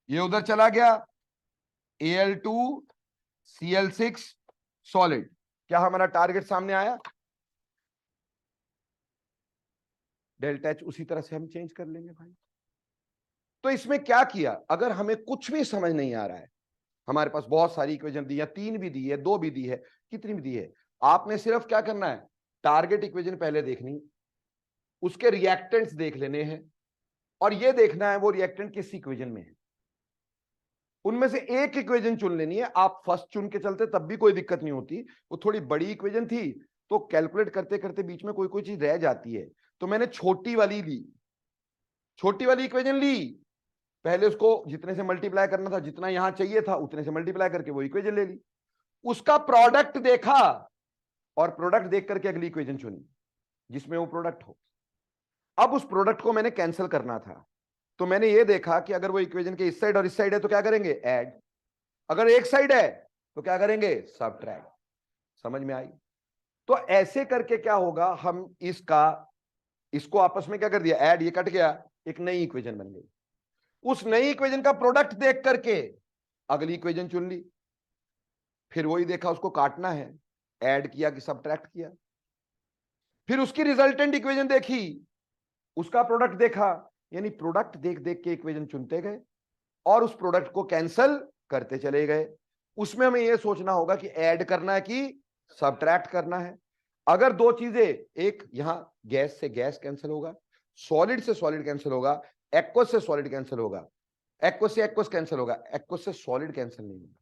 ये उधर चला गया, Al2Cl6 सॉलिड। क्या हमारा टारगेट सामने आया, डेल्टा H उसी तरह से हम चेंज कर लेंगे भाई। तो इसमें क्या किया, अगर हमें कुछ भी समझ नहीं आ रहा है, हमारे पास बहुत सारी इक्वेशन दी है, 3 भी दी है, 2 भी दी है, कितनी भी दी है, आपने सिर्फ क्या करना है, टारगेट इक्वेशन पहले देखनी, उसके रिएक्टेंट्स देख लेने हैं, और ये देखना है वो रिएक्टेंट किस इक्वेशन में है। उनमें से एक इक्वेशन चुन लेनी है। आप फर्स्ट चुन के चलते तब भी कोई दिक्कत नहीं होती, वो थोड़ी बड़ी इक्वेशन थी तो कैलकुलेट करते करते बीच में कोई कोई चीज रह जाती है, तो मैंने छोटी वाली ली, छोटी वाली इक्वेशन ली। पहले उसको जितने से मल्टीप्लाई करना था, जितना यहां चाहिए था उतने से मल्टीप्लाई करके वो इक्वेशन ले ली, उसका प्रोडक्ट देखा और प्रोडक्ट देख करके अगली इक्वेशन चुनी जिसमें वो प्रोडक्ट हो। अब उस प्रोडक्ट को मैंने कैंसिल करना था, तो मैंने ये देखा कि अगर वो इक्वेशन के इस साइड और इस साइड है तो क्या करेंगे, ऐड। अगर एक साइड है तो क्या करेंगे, सबट्रैक्ट। समझ में आई? तो ऐसे करके क्या होगा, हम इसको आपस में क्या कर दिया, ऐड, ये कट गया, एक नई इक्वेशन बन गई। उस नई इक्वेशन का प्रोडक्ट देख करके अगली इक्वेशन चुन ली, फिर वही देखा उसको काटना है, ऐड किया कि सबट्रैक्ट किया, फिर उसकी रिजल्टेंट इक्वेशन देखी, उसका प्रोडक्ट देखा, यानी प्रोडक्ट देख देख के इक्वेशन चुनते गए और उस प्रोडक्ट को कैंसिल करते चले गए। उसमें हमें यह सोचना होगा कि ऐड करना है कि सबट्रैक्ट करना है। अगर दो चीजें, एक यहां गैस से गैस कैंसिल होगा, सॉलिड से सॉलिड कैंसिल होगा, एक्वस से सॉलिड कैंसिल होगा, एक्वस से एक्वस कैंसिल होगा, एक्वस से सॉलिड कैंसिल नहीं होगा,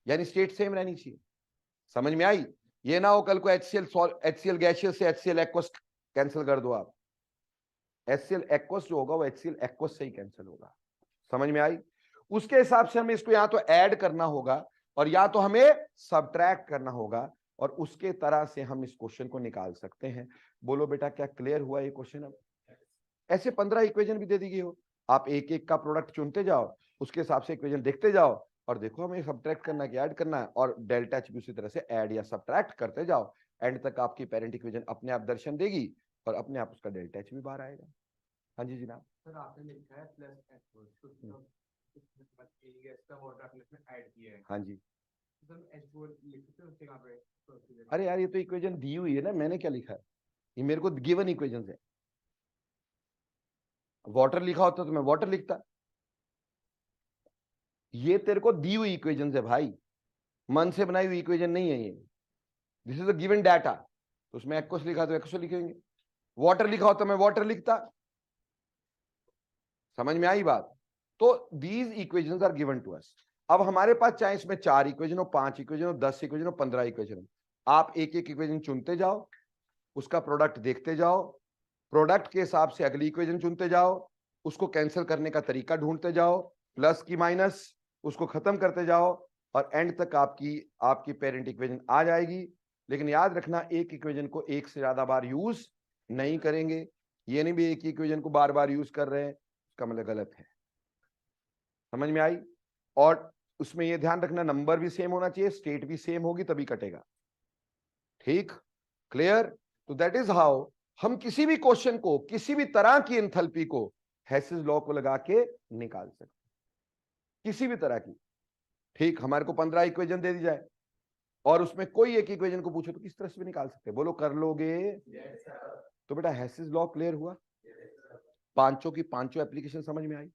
यानी स्टेट सेम रहनी चाहिए। समझ में आई? ये ना हो कल को HCl गैसियस से HCl एक्वस कैंसिल कर दो आप, HCl एक्वस जो होगा वो HCl एक्वस से ही कैंसिल होगा। समझ में आई? उसके हिसाब से हमें इसको या तो ऐड करना होगा और या तो हमें सबट्रैक्ट करना होगा, और उसके तरह से हम इस क्वेश्चन को निकाल सकते हैं। बोलो बेटा क्या क्लियर हुआ ये क्वेश्चन? अब ऐसे 15 इक्वेशन भी दे दी गई हो, आप एक एक का प्रोडक्ट चुनते जाओ, उसके हिसाब से इक्वेशन देखते जाओ और देखो हमें सबट्रैक्ट करना है कि ऐड करना है, और डेल्टा एच भी उसी तरह से ऐड या सबट्रैक्ट करते जाओ। एंड तक आपकी पेरेंट इक्वेशन अपने आप दर्शन देगी और अपने आप उसका डेल्टा एच भी बाहर आएगा। हाँ जी जनाब। सर आपने लिखा है प्लस ऐड किया है। हाँ जी। उसके कहाँ पे? अरे यार ये तो इक्वेशन दी हुई है ना, मैंने क्या लिखा है, ये मेरे को गिवन इक्वेशन है। वाटर लिखा होता तो मैं वाटर लिखता, ये तेरे को दी हुई इक्वेशन है भाई, मन से बनाई हुई इक्वेशन नहीं है ये। This is the given data, तो उसमें एक्वस लिखा तो एक्वस लिखेंगे, वाटर लिखा होता मैं वाटर लिखता। समझ में आई बात? तो these equations are given to us. अब हमारे पास चाहे इसमें 4 इक्वेशन हो, 5 इक्वेशन हो, 10 इक्वेशन हो, 15 इक्वेशन हो, आप एक एक इक्वेशन चुनते जाओ, उसका प्रोडक्ट देखते जाओ, प्रोडक्ट के हिसाब से अगली इक्वेशन चुनते जाओ, उसको कैंसिल करने का तरीका ढूंढते जाओ, प्लस की माइनस, उसको खत्म करते जाओ और एंड तक आपकी आपकी पेरेंट इक्वेशन आ जाएगी। लेकिन याद रखना एक इक्वेशन को एक से ज्यादा बार यूज नहीं करेंगे, ये नहीं भी एक इक्वेशन को बार बार यूज कर रहे हैं इसका मतलब गलत है। समझ में आई? और उसमें ये ध्यान रखना नंबर भी सेम होना चाहिए, स्टेट भी सेम होगी तभी कटेगा। ठीक, क्लियर? तो दैट इज हाउ हम किसी भी क्वेश्चन को, किसी भी तरह की एंथैल्पी को हेसिस लॉ को लगा के निकाल सकते, किसी भी तरह की। ठीक, हमारे को 15 इक्वेशन दे दी जाए और उसमें कोई एक इक्वेशन को पूछो तो किस तरह से भी निकाल सकते, बोलो कर लोगे? तो बेटा हेसिस लॉ क्लियर हुआ, पांचों की पांचों एप्लीकेशन समझ में आई।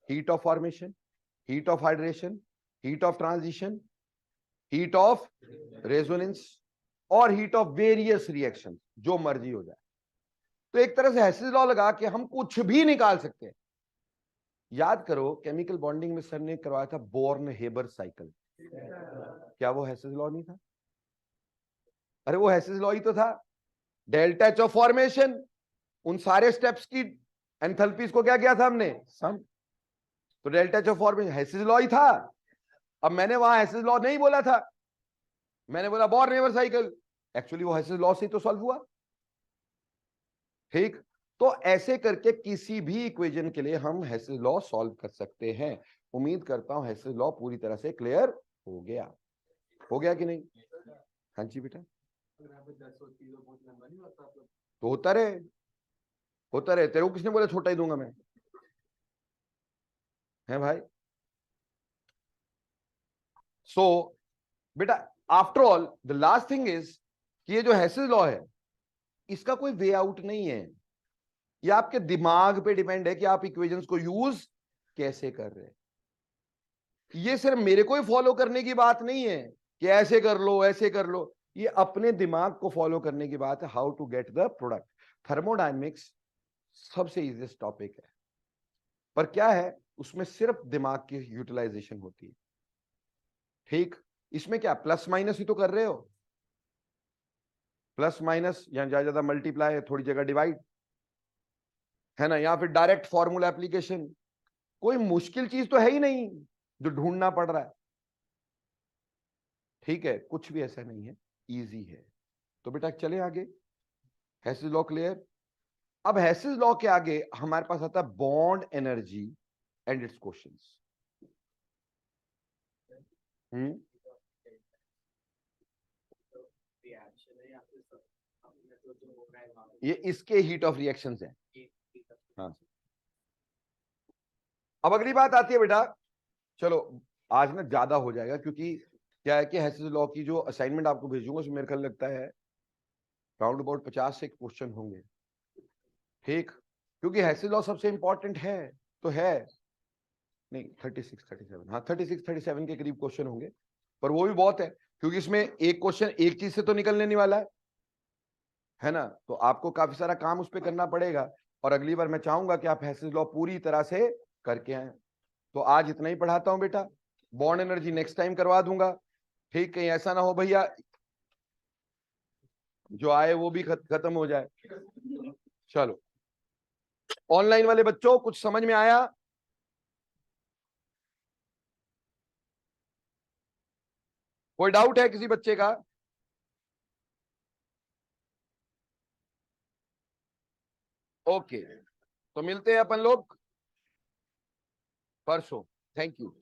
Heat of formation, heat of hydration, heat of transition, heat of resonance और हीट ऑफ वेरियस रिएक्शन, जो मर्जी हो जाए। तो एक तरह से हेसिस लॉ लगा के हम कुछ भी निकाल सकते हैं। याद करो केमिकल बॉन्डिंग में सर ने करवाया था बोर्न हेबर साइकिल, क्या वो हेसिस लॉ नहीं था? अरे वो हेसिस लॉ ही तो था। डेल्टा एच ऑफ फॉर्मेशन, उन सारे स्टेप्स की एंथैल्पीज को क्या किया था हमने, सम। तो delta H of formation Hess's law ही था। अब मैंने वहां हेसिस लॉ नहीं बोला था, मैंने बोला बोर्न हेबर साइकिल, एक्चुअली वो हेसिस लॉ से ही तो सॉल्व हुआ। ठीक, तो ऐसे करके किसी भी इक्वेशन के लिए हम हेसिस लॉ सॉल्व कर सकते हैं। उम्मीद करता हूं हेसिस लॉ पूरी तरह से क्लियर हो गया, हो गया कि नहीं? हाँ जी बेटा। तो होता रहे, होता रहे, तेरे को किसने बोला छोटा ही दूंगा मैं, है भाई? सो बेटा after all the last thing is कि ये जो हेसिस लॉ है इसका कोई वे आउट नहीं है, ये आपके दिमाग पे डिपेंड है कि आप इक्वेशंस को यूज कैसे कर रहे हैं। ये सिर्फ मेरे को ही फॉलो करने की बात नहीं है कि ऐसे कर लो ऐसे कर लो, ये अपने दिमाग को फॉलो करने की बात है, how to get the product. Thermodynamics सबसे इजीएस्ट टॉपिक है, पर क्या है उसमें सिर्फ दिमाग की यूटिलाइजेशन होती है। ठीक, इसमें क्या प्लस माइनस ही तो कर रहे हो, प्लस माइनस या ज्यादा मल्टीप्लाई, थोड़ी जगह डिवाइड, है ना, या फिर डायरेक्ट फॉर्मूला एप्लीकेशन। कोई मुश्किल चीज तो है ही नहीं जो ढूंढना पड़ रहा है। ठीक है, कुछ भी ऐसा नहीं है, इजी है। तो बेटा चले आगे, हेसिस लॉ क्लियर? अब हेसिस लॉ के आगे हमारे पास आता है bond energy and it's questions. Reaction है या फिर मतलब जो हो रहा है वहाँ पे ये इसके हीट ऑफ रिएक्शंस हैं। हाँ, अब अगली बात आती है बेटा, चलो आज ना ज्यादा हो जाएगा, क्योंकि क्या है कि हेसिस लॉ की जो असाइनमेंट आपको भेजूंगा उसमें मेरे ख्याल लगता है राउंड अबाउट 50 से क्वेश्चन होंगे, ठीक, क्योंकि हेसिस लॉ सबसे इंपॉर्टेंट है तो है नहीं, 36 37, हाँ 36 37 के करीब क्वेश्चन होंगे, पर वो भी बहुत है, क्योंकि इसमें एक क्वेश्चन एक चीज से तो निकलने नहीं वाला है ना, तो आपको काफी सारा काम उस पर करना पड़ेगा। और अगली बार मैं चाहूंगा कि आप हेसिस लॉ पूरी तरह से करके आए। तो आज इतना ही पढ़ाता हूं बेटा, बॉन्ड एनर्जी नेक्स्ट टाइम करवा दूंगा, ठीक, कहीं ऐसा ना हो भैया जो आए वो भी खत्म हो जाए। चलो, ऑनलाइन वाले बच्चों कुछ समझ में आया? कोई डाउट है किसी बच्चे का? ओके, तो मिलते हैं अपन लोग परसों। Thank you.